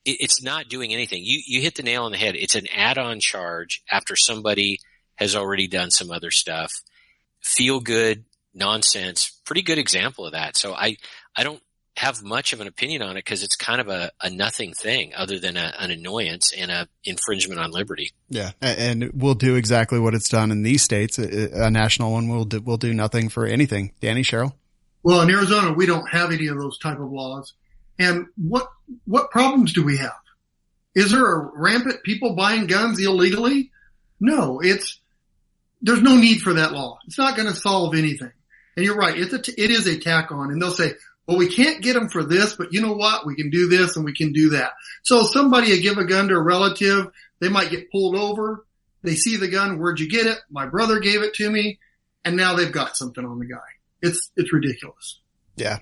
it's not doing anything. You hit the nail on the head. It's an add-on charge after somebody has already done some other stuff. Feel good nonsense. Pretty good example of that. So I don't have much of an opinion on it because it's kind of a nothing thing other than an annoyance and a infringement on liberty. Yeah. And we'll do exactly what it's done in these states. A national one will do nothing for anything. Danny, Cheryl? Well, in Arizona, we don't have any of those type of laws. And what problems do we have? Is there a rampant people buying guns illegally? No, there's no need for that law. It's not going to solve anything. And you're right. It is a tack on, and they'll say, well, we can't get them for this, but you know what? We can do this and we can do that. So somebody will give a gun to a relative. They might get pulled over. They see the gun. Where'd you get it? My brother gave it to me. And now they've got something on the guy. It's ridiculous. Yeah.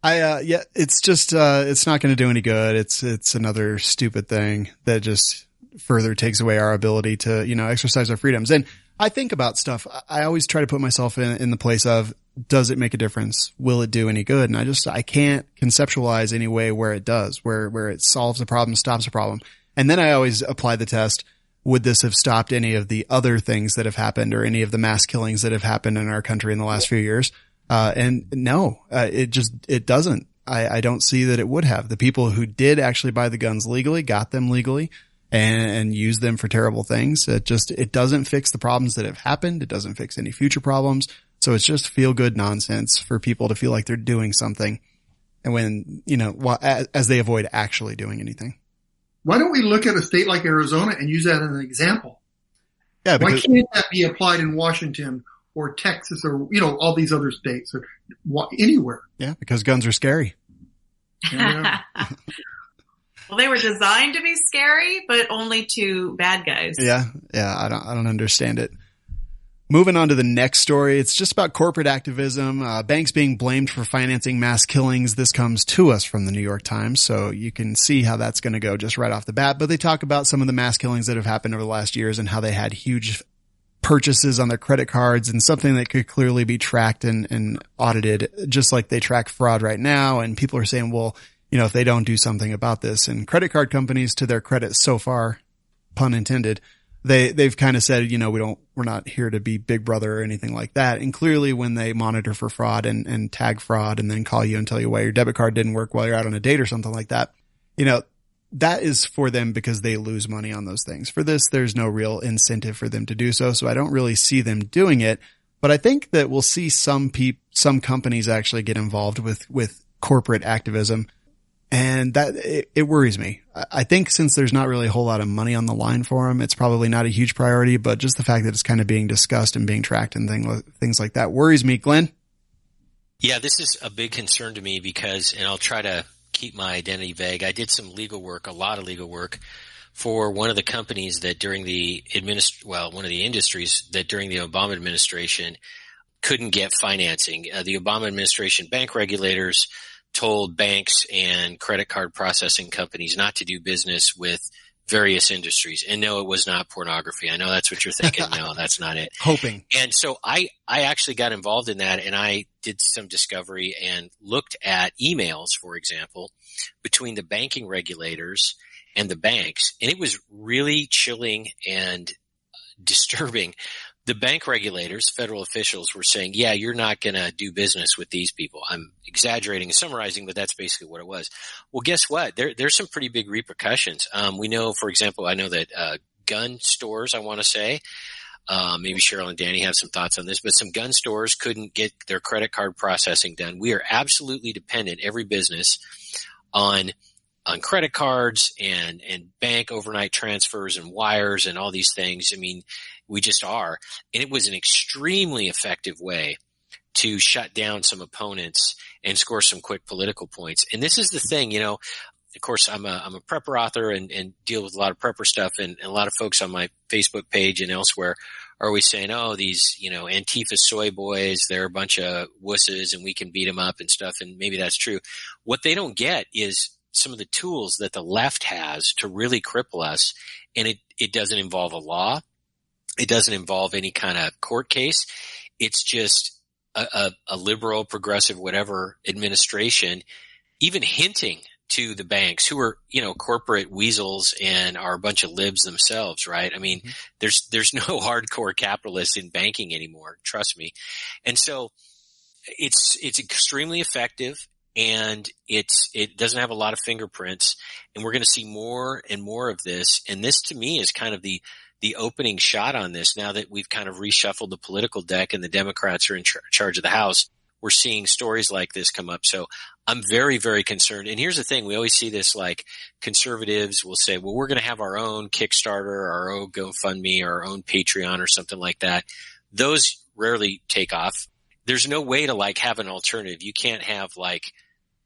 It's just, it's not going to do any good. It's another stupid thing that just further takes away our ability to, exercise our freedoms. And I think about stuff. I always try to put myself in the place of, does it make a difference? Will it do any good? And I can't conceptualize any way where it does, where it solves a problem, stops a problem. And then I always apply the test. Would this have stopped any of the other things that have happened or any of the mass killings that have happened in our country in the last few years? And no, it doesn't. I don't see that it would have. The people who did actually buy the guns legally got them legally and use them for terrible things. It doesn't fix the problems that have happened. It doesn't fix any future problems. So it's just feel good nonsense for people to feel like they're doing something. And when, as they avoid actually doing anything. Why don't we look at a state like Arizona and use that as an example? Yeah. Why can't that be applied in Washington or Texas or, all these other states or anywhere? Yeah. Because guns are scary. Well, they were designed to be scary, but only to bad guys. Yeah. Yeah. I don't understand it. Moving on to the next story. It's just about corporate activism, banks being blamed for financing mass killings. This comes to us from the New York Times, so you can see how that's going to go just right off the bat. But they talk about some of the mass killings that have happened over the last years and how they had huge purchases on their credit cards and something that could clearly be tracked and audited, just like they track fraud right now. And people are saying, well, if they don't do something about this, and credit card companies, to their credit so far, pun intended, they've kind of said, we're not here to be Big Brother or anything like that. And clearly when they monitor for fraud and tag fraud and then call you and tell you why your debit card didn't work while you're out on a date or something like that, that is for them because they lose money on those things. For this, there's no real incentive for them to do so. So I don't really see them doing it, but I think that we'll see some companies actually get involved with corporate activism. And that it worries me. I think since there's not really a whole lot of money on the line for them, it's probably not a huge priority, but just the fact that it's kind of being discussed and being tracked and things like that worries me. Glenn? Yeah, this is a big concern to me because, and I'll try to keep my identity vague. I did some legal work, a lot of legal work for one of the companies that during the one of the industries that during the Obama administration couldn't get financing. The Obama administration bank regulators told banks and credit card processing companies not to do business with various industries. And no, it was not pornography. I know that's what you're thinking. No, that's not it. Hoping. And so I actually got involved in that, and I did some discovery and looked at emails, for example, between the banking regulators and the banks. And it was really chilling and disturbing. The bank regulators, federal officials, were saying, yeah, you're not going to do business with these people. I'm exaggerating and summarizing, but that's basically what it was. Well, guess what? There's some pretty big repercussions. We know, for example, I know that gun stores, I want to say, maybe Cheryl and Danny have some thoughts on this, but some gun stores couldn't get their credit card processing done. We are absolutely dependent, every business, on credit cards and bank overnight transfers and wires and all these things. I mean, we just are. And it was an extremely effective way to shut down some opponents and score some quick political points. And this is the thing, you know, of course, I'm a prepper author and deal with a lot of prepper stuff. And a lot of folks on my Facebook page and elsewhere are always saying, oh, these, you know, Antifa soy boys, they're a bunch of wusses and we can beat them up and stuff. And maybe that's true. What they don't get is some of the tools that the left has to really cripple us. And it doesn't involve a law. It doesn't involve any kind of court case. It's just a liberal, progressive, whatever administration, even hinting to the banks who are, you know, corporate weasels and are a bunch of libs themselves, right? I mean, there's no hardcore capitalists in banking anymore. Trust me. And so it's extremely effective. And it doesn't have a lot of fingerprints, and we're going to see more and more of this. And this, to me, is kind of the opening shot on this. Now that we've kind of reshuffled the political deck and the Democrats are in charge of the House, we're seeing stories like this come up. So I'm very, very concerned. And here's the thing. We always see this, like, conservatives will say, well, we're going to have our own Kickstarter, our own GoFundMe, our own Patreon or something like that. Those rarely take off. There's no way to, like, have an alternative. You can't have, like,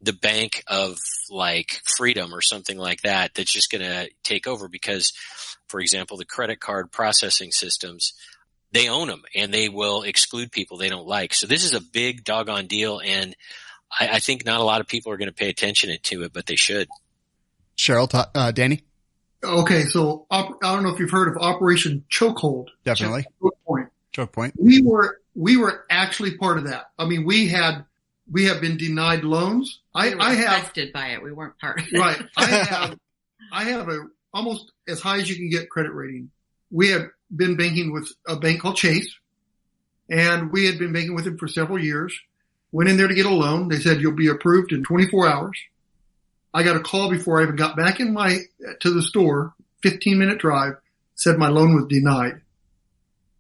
the Bank of, like, Freedom or something like that that's just going to take over because, for example, the credit card processing systems, they own them and they will exclude people they don't like. So this is a big doggone deal, and I think not a lot of people are going to pay attention to it, but they should. Cheryl, Danny? Okay, so I don't know if you've heard of Operation Chokehold. Definitely. Choke point. We were actually part of that. I mean, we have been denied loans. We were affected by it. We weren't part of it. Right. I have a almost as high as you can get credit rating. We had been banking with a bank called Chase, and we had been banking with them for several years. Went in there to get a loan. They said you'll be approved in 24 hours. I got a call before I even got back to the store, 15-minute drive, said my loan was denied.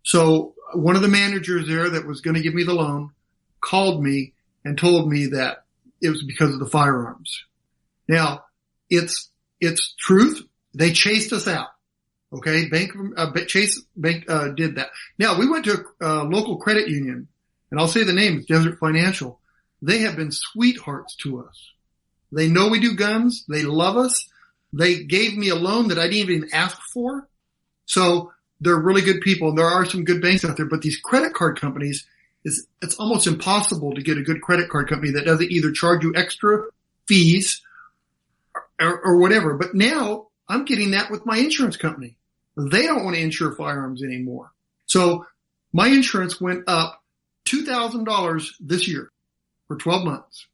So one of the managers there that was going to give me the loan called me and told me that it was because of the firearms. Now, it's truth. They chased us out. Okay. Chase Bank did that. Now, we went to a local credit union, and I'll say the name, it's Desert Financial. They have been sweethearts to us. They know we do guns. They love us. They gave me a loan that I didn't even ask for. So they're really good people, and there are some good banks out there, but these credit card companies, it's almost impossible to get a good credit card company that doesn't either charge you extra fees or whatever. But now I'm getting that with my insurance company. They don't want to insure firearms anymore. So my insurance went up $2,000 this year for 12 months.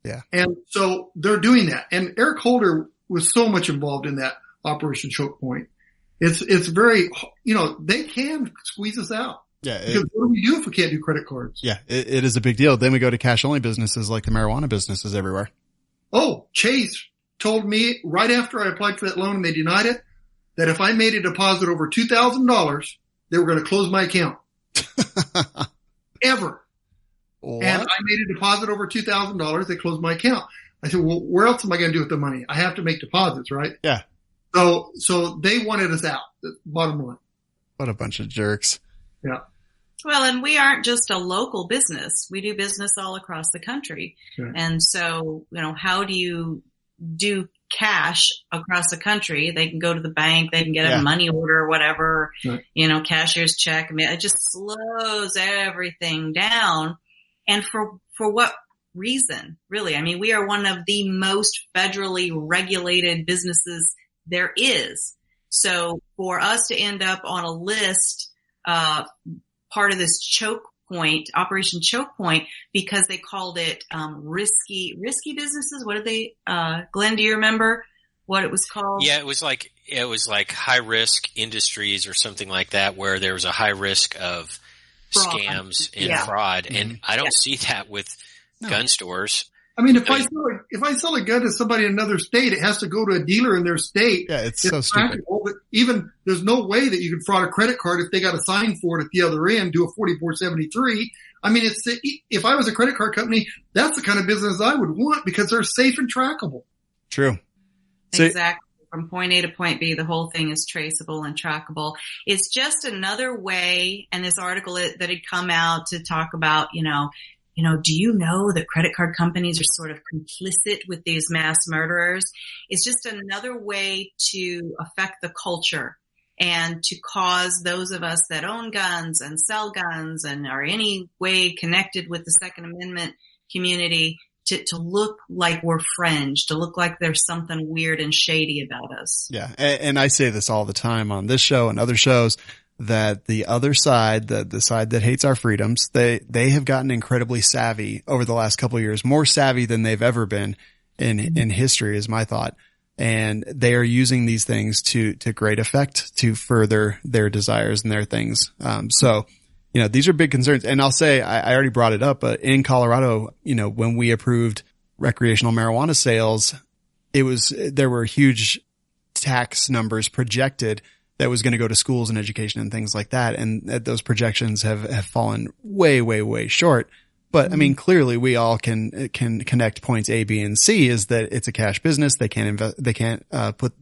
Yeah. And so they're doing that. And Eric Holder was so much involved in that Operation Choke Point. It's very, they can squeeze us out. Yeah. Because what do we do if we can't do credit cards? Yeah. It is a big deal. Then we go to cash only businesses like the marijuana businesses everywhere. Oh, Chase told me right after I applied for that loan and they denied it, that if I made a deposit over $2,000, they were going to close my account. Ever. What? And I made a deposit over $2,000. They closed my account. I said, well, where else am I going to do with the money? I have to make deposits, right? Yeah. So they wanted us out. Bottom line. What a bunch of jerks. Yeah. Well, and we aren't just a local business. We do business all across the country. Sure. And so, how do you do cash across the country? They can go to the bank. They can get a money order or whatever, right. Cashier's check. I mean, it just slows everything down. And for what reason, really. I mean, we are one of the most federally regulated businesses there is. So for us to end up on a list, part of this choke point, Operation Choke Point, because they called it risky businesses. What did they? Glenn, do you remember what it was called? Yeah, it was like high risk industries or something like that, where there was a high risk of scams and fraud, and I don't see that with gun stores. I mean, if I sell a gun to somebody in another state, it has to go to a dealer in their state. Yeah, it's so stupid. But even there's no way that you can fraud a credit card if they got to sign for it at the other end, do a 4473. I mean, if I was a credit card company, that's the kind of business I would want because they're safe and trackable. True. Exactly. From point A to point B, the whole thing is traceable and trackable. It's just another way, and this article that had come out to talk about, do you know that credit card companies are sort of complicit with these mass murderers? It's just another way to affect the culture and to cause those of us that own guns and sell guns and are any way connected with the Second Amendment community to look like we're fringe, to look like there's something weird and shady about us. Yeah. And I say this all the time on this show and other shows, that the other side, the side that hates our freedoms, they have gotten incredibly savvy over the last couple of years, more savvy than they've ever been in history, is my thought. And they are using these things to great effect to further their desires and their things. So, these are big concerns. And I'll say, I already brought it up, but in Colorado, when we approved recreational marijuana sales, there were huge tax numbers projected that was going to go to schools and education and things like that. And those projections have fallen way, way, way short. But I mean, clearly we all can connect points A, B, and C is that it's a cash business. They can't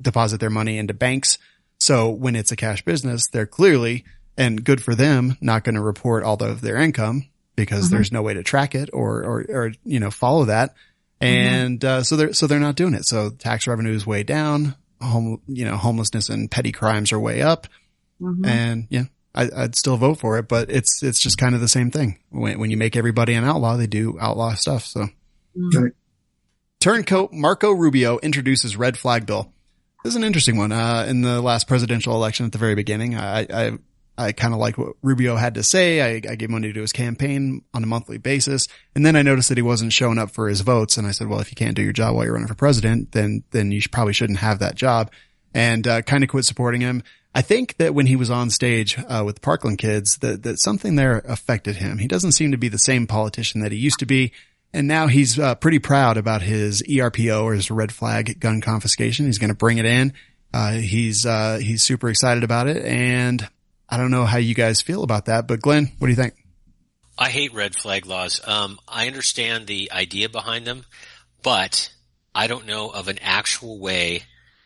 deposit their money into banks. So when it's a cash business, they're clearly, and good for them, not going to report all of their income because there's no way to track it or follow that. And, so they're not doing it. So tax revenue is way down. Homelessness and petty crimes are way up. And I'd still vote for it, but it's just kind of the same thing. When you make everybody an outlaw, they do outlaw stuff. So Turncoat Marco Rubio introduces red flag bill. This is an interesting one. In the last presidential election at the very beginning, I kind of liked what Rubio had to say. I gave money to his campaign on a monthly basis. And then I noticed that he wasn't showing up for his votes. And I said, well, if you can't do your job while you're running for president, then you probably shouldn't have that job. And, kind of quit supporting him. I think that when he was on stage, with the Parkland kids, that something there affected him. He doesn't seem to be the same politician that he used to be. And now he's, pretty proud about his ERPO, or his red flag gun confiscation. He's going to bring it in. He's super excited about it. And I don't know how you guys feel about that, but Glenn, what do you think? I hate red flag laws. I understand the idea behind them, but I don't know of an actual way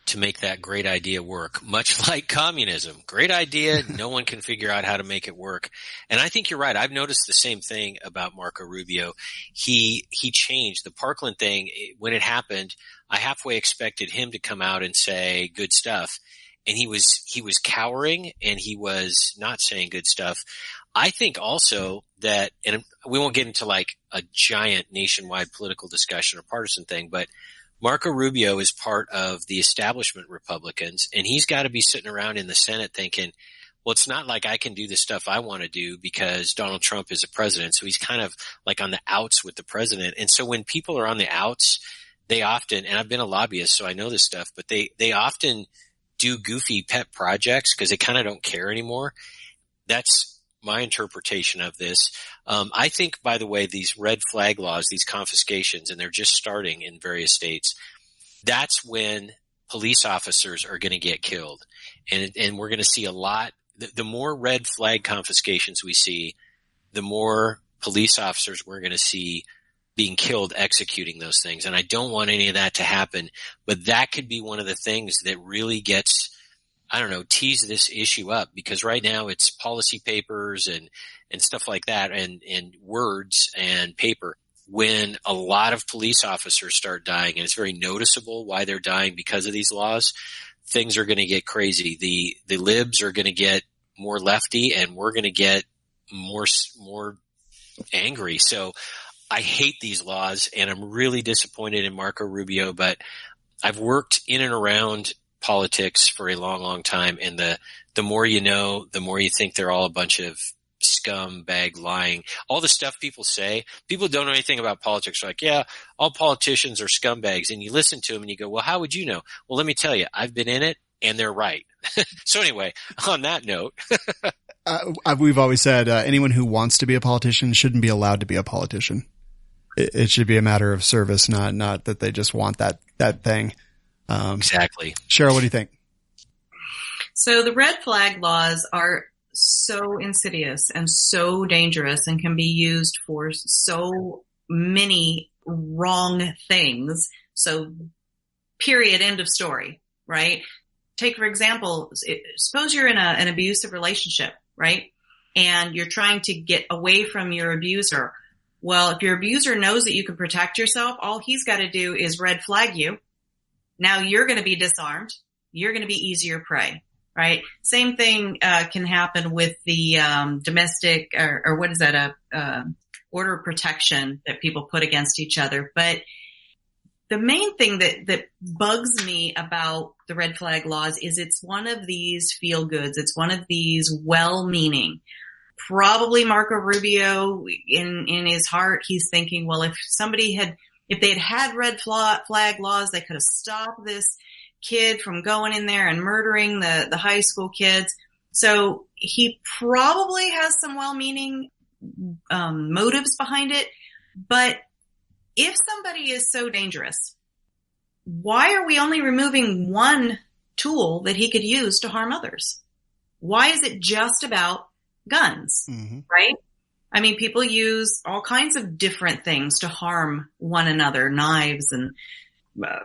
to make that great idea work, much like communism. Great idea. No one can figure out how to make it work. And I think you're right. I've noticed the same thing about Marco Rubio. He changed the Parkland thing. When it happened, I halfway expected him to come out and say good stuff. And he was cowering and he was not saying good stuff. I think also that, and we won't get into like a giant nationwide political discussion or partisan thing, but Marco Rubio is part of the establishment Republicans, and he's got to be sitting around in the Senate thinking, well, it's not like I can do the stuff I want to do because Donald Trump is a president. So he's kind of like on the outs with the president. And so when people are on the outs, they often, and I've been a lobbyist, so I know this stuff, but they often do goofy pet projects because they kind of don't care anymore. That's my interpretation of this. I think, by the way, these red flag laws, these confiscations, and they're just starting in various states, that's when police officers are going to get killed. And we're going to see a lot. The more red flag confiscations we see, the more police officers we're going to see being killed executing those things. And I don't want any of that to happen, but that could be one of the things that really gets, tease this issue up, because right now it's policy papers and stuff like that and words and paper. When a lot of police officers start dying, and it's very noticeable why they're dying because of these laws, things are going to get crazy. The libs are going to get more lefty and we're going to get more angry. So I hate these laws, and I'm really disappointed in Marco Rubio, but I've worked in and around politics for a long, long time, and the more you know, the more you think they're all a bunch of scumbag lying. All the stuff people say, people don't know anything about politics. They're like, yeah, all politicians are scumbags. And you listen to them and you go, well, how would you know? Well, let me tell you, I've been in it and they're right. So anyway, on that note, we've always said, anyone who wants to be a politician shouldn't be allowed to be a politician. It should be a matter of service, not that they just want that thing. Exactly. Cheryl, what do you think? So the red flag laws are so insidious and so dangerous and can be used for so many wrong things. So period, end of story, right? Take, for example, suppose you're in an abusive relationship, right? And you're trying to get away from your abuser. Well, if your abuser knows that you can protect yourself, all he's got to do is red flag you. Now you're going to be disarmed. You're going to be easier prey. Right. Same thing can happen with the domestic or what is that? Order of protection that people put against each other. But the main thing that bugs me about the red flag laws is it's one of these feel goods. It's one of these well-meaning. Probably Marco Rubio in his heart, he's thinking, well, if they had red flag laws, they could have stopped this kid from going in there and murdering the high school kids. So he probably has some well-meaning motives behind it. But if somebody is so dangerous, why are we only removing one tool that he could use to harm others? Why is it just about guns, right? I mean, people use all kinds of different things to harm one another, knives and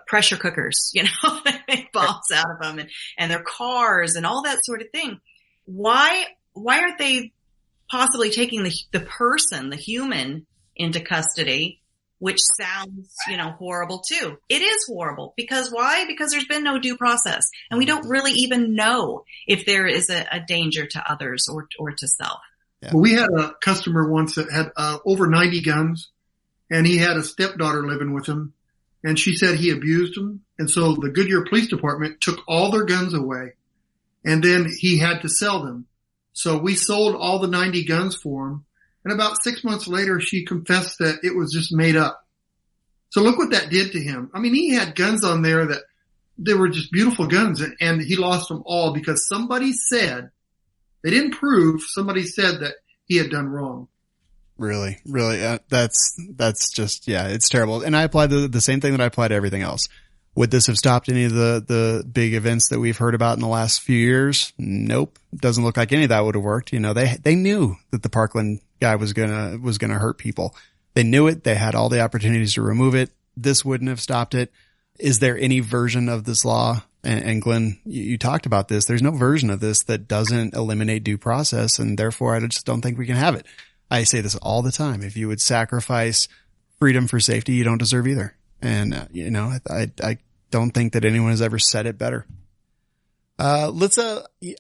pressure cookers, they make bombs out of them and their cars and all that sort of thing. Why aren't they possibly taking the person, the human, into custody, which sounds, horrible too. It is horrible because why? Because there's been no due process and we don't really even know if there is a danger to others or to self. Yeah. Well, we had a customer once that had over 90 guns and he had a stepdaughter living with him. And she said he abused them. And so the Goodyear Police Department took all their guns away. And then he had to sell them. So we sold all the 90 guns for him. And about 6 months later, she confessed that it was just made up. So look what that did to him. I mean, he had guns on there that they were just beautiful guns. And he lost them all because somebody said, they didn't prove, somebody said that he had done wrong. Really. That's just, it's terrible. And I apply the same thing that I apply to everything else. Would this have stopped any of the big events that we've heard about in the last few years? Nope. Doesn't look like any of that would have worked. They knew that the Parkland guy was gonna hurt people. They knew it. They had all the opportunities to remove it. This wouldn't have stopped it. Is there any version of this law? And Glenn, you talked about this. There's no version of this that doesn't eliminate due process. And therefore I just don't think we can have it. I say this all the time. If you would sacrifice freedom for safety, you don't deserve either. And, I don't think that anyone has ever said it better. I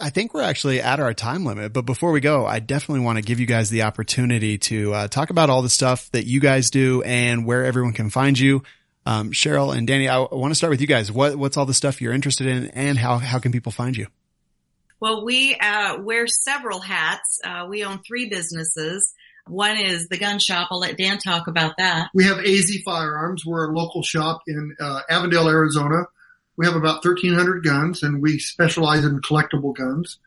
think we're actually at our time limit, but before we go, I definitely want to give you guys the opportunity to, talk about all the stuff that you guys do and where everyone can find you. Cheryl and Danny, I want to start with you guys. What's all the stuff you're interested in and how can people find you? Well, we wear several hats. We own 3 businesses. One is the gun shop. I'll let Dan talk about that. We have AZ Firearms. We're a local shop in Avondale, Arizona. We have about 1,300 guns, and we specialize in collectible guns.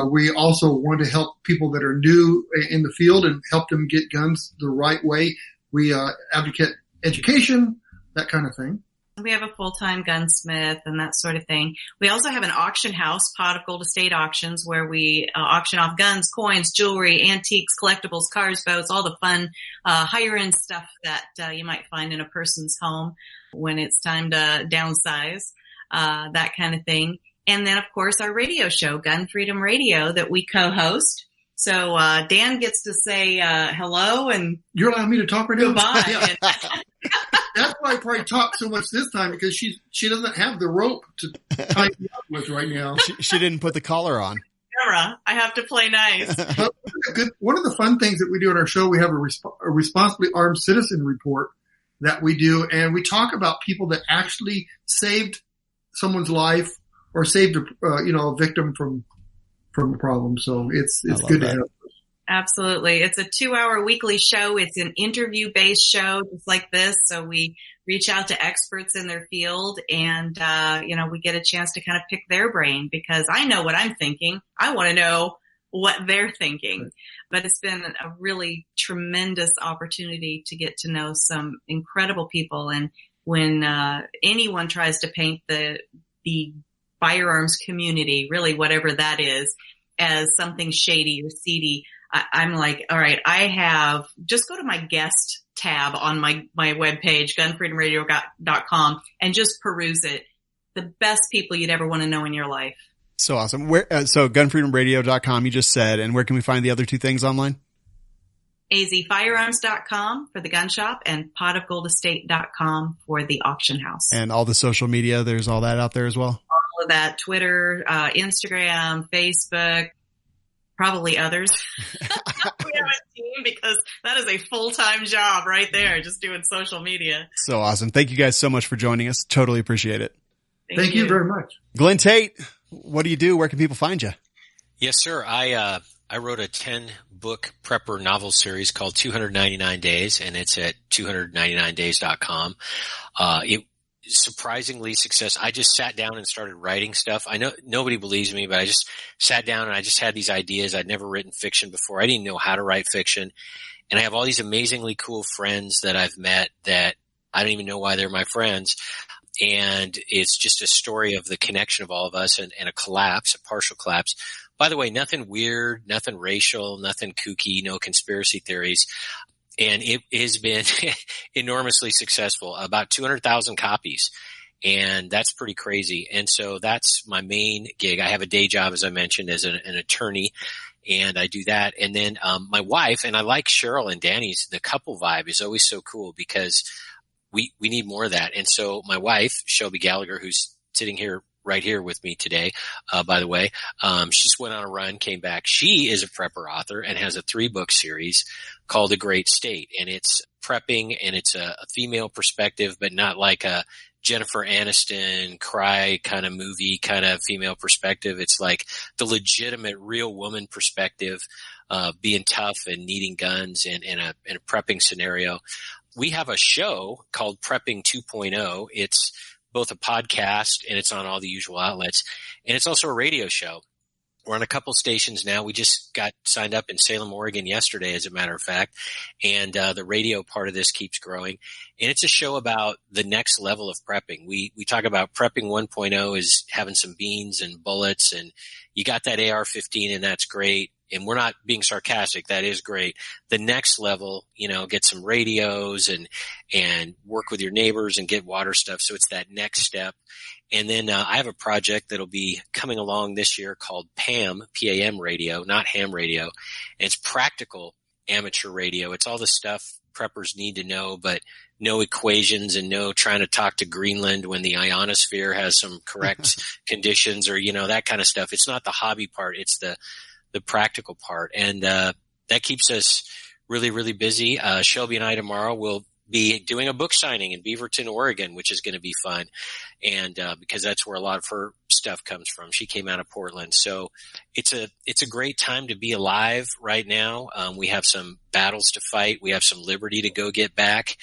We also want to help people that are new in the field and help them get guns the right way. We advocate education, that kind of thing. We have a full-time gunsmith and that sort of thing. We also have an auction house, Pot of Gold Estate Auctions, where we auction off guns, coins, jewelry, antiques, collectibles, cars, boats, all the fun higher-end stuff that you might find in a person's home when it's time to downsize, that kind of thing. And then, of course, our radio show, Gun Freedom Radio, that we co-host. So Dan gets to say hello and you're allowing me to talk right now. Goodbye. Yeah. That's why I probably talk so much this time because she doesn't have the rope to tie me up with right now. She didn't put the collar on. camera. I have to play nice. One of the fun things that we do on our show, we have a responsibly armed citizen report that we do, and we talk about people that actually saved someone's life or saved a victim from a problem. So it's good to have. Absolutely. It's a 2-hour weekly show. It's an interview-based show just like this. So we reach out to experts in their field and, we get a chance to kind of pick their brain because I know what I'm thinking. I want to know what they're thinking. But it's been a really tremendous opportunity to get to know some incredible people. And when anyone tries to paint the firearms community, really whatever that is, as something shady or seedy, I'm like, all right, just go to my guest tab on my webpage, gunfreedomradio.com, and just peruse it. The best people you'd ever want to know in your life. So awesome. So gunfreedomradio.com, you just said, and where can we find the other two things online? azfirearms.com for the gun shop and potofgoldestate.com for the auction house. And all the social media, there's all that out there as well? All of that, Twitter, Instagram, Facebook, probably others. We have a team because that is a full-time job right there, just doing social media. So awesome. Thank you guys so much for joining us. Totally appreciate it. Thank you very much. Glen Tate, what do you do? Where can people find you? Yes, sir. I wrote a 10-book prepper novel series called 299 Days, and it's at 299days.com. It surprisingly success. I just sat down and started writing stuff. I know nobody believes me, but I just sat down and I just had these ideas. I'd never written fiction before. I didn't know how to write fiction. And I have all these amazingly cool friends that I've met that I don't even know why they're my friends. And it's just a story of the connection of all of us and a collapse, a partial collapse. By the way, nothing weird, nothing racial, nothing kooky, no conspiracy theories. And it has been enormously successful, about 200,000 copies. And that's pretty crazy. And so that's my main gig. I have a day job, as I mentioned, as an attorney, and I do that. And then my wife, and I like Cheryl and Danny's, the couple vibe is always so cool because we need more of that. And so my wife, Shelby Gallagher, who's sitting here right here with me today, by the way, she just went on a run, came back. She is a prepper author and has a 3-book series called The Great State. And it's prepping and it's a female perspective, but not like a Jennifer Aniston cry kind of movie kind of female perspective. It's like the legitimate real woman perspective, being tough and needing guns in a prepping scenario. We have a show called Prepping 2.0. It's both a podcast and it's on all the usual outlets. And it's also a radio show. We're on a couple stations now. We just got signed up in Salem, Oregon yesterday, as a matter of fact. And the radio part of this keeps growing. And it's a show about the next level of prepping. We talk about prepping 1.0 is having some beans and bullets, and you got that AR-15 and that's great. And we're not being sarcastic. That is great. The next level, get some radios and work with your neighbors and get water stuff. So it's that next step. And then I have a project that'll be coming along this year called PAM, P-A-M radio, not ham radio. And it's practical amateur radio. It's all the stuff preppers need to know, but no equations and no trying to talk to Greenland when the ionosphere has some correct conditions or, that kind of stuff. It's not the hobby part. It's the practical part. And that keeps us really, really busy. Shelby and I tomorrow will be doing a book signing in Beaverton, Oregon, which is going to be fun. And because that's where a lot of her stuff comes from. She came out of Portland. So it's a great time to be alive right now. We have some battles to fight. We have some liberty to go get back.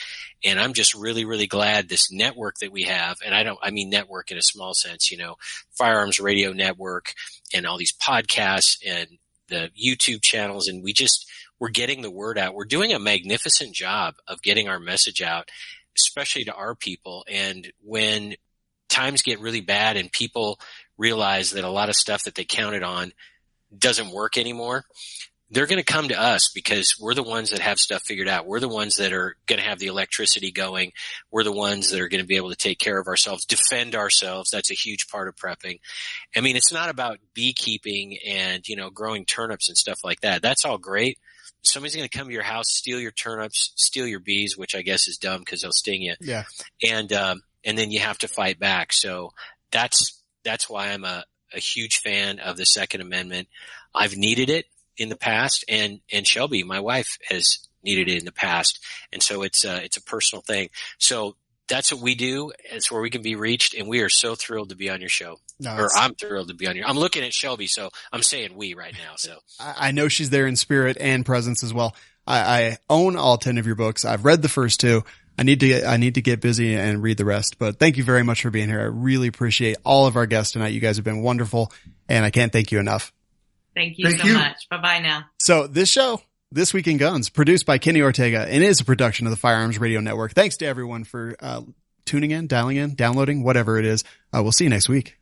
And I'm just really, really glad this network that we have, and I mean network in a small sense, Firearms Radio Network and all these podcasts and the YouTube channels. And we're getting the word out. We're doing a magnificent job of getting our message out, especially to our people. And when times get really bad and people realize that a lot of stuff that they counted on doesn't work anymore, they're going to come to us because we're the ones that have stuff figured out. We're the ones that are going to have the electricity going. We're the ones that are going to be able to take care of ourselves, defend ourselves. That's a huge part of prepping. I mean, it's not about beekeeping and, growing turnips and stuff like that. That's all great. Somebody's going to come to your house, steal your turnips, steal your bees, which I guess is dumb because they'll sting you. Yeah. And then you have to fight back. So that's why I'm a a huge fan of the Second Amendment. I've needed it in the past, and Shelby, my wife, has needed it in the past. And so it's a personal thing. So that's what we do. It's where we can be reached, and we are so thrilled to be on your show. I'm thrilled to be on I'm looking at Shelby, so I'm saying we right now. So I know she's there in spirit and presence as well. I own all 10 of your books. I've read the first 2. I need to get busy and read the rest, but thank you very much for being here. I really appreciate all of our guests tonight. You guys have been wonderful, and I can't thank you enough. Thank you so much. Bye-bye now. So this show, This Week in Guns, produced by Kenny Ortega, and is a production of the Firearms Radio Network. Thanks to everyone for tuning in, dialing in, downloading, whatever it is. We'll see you next week.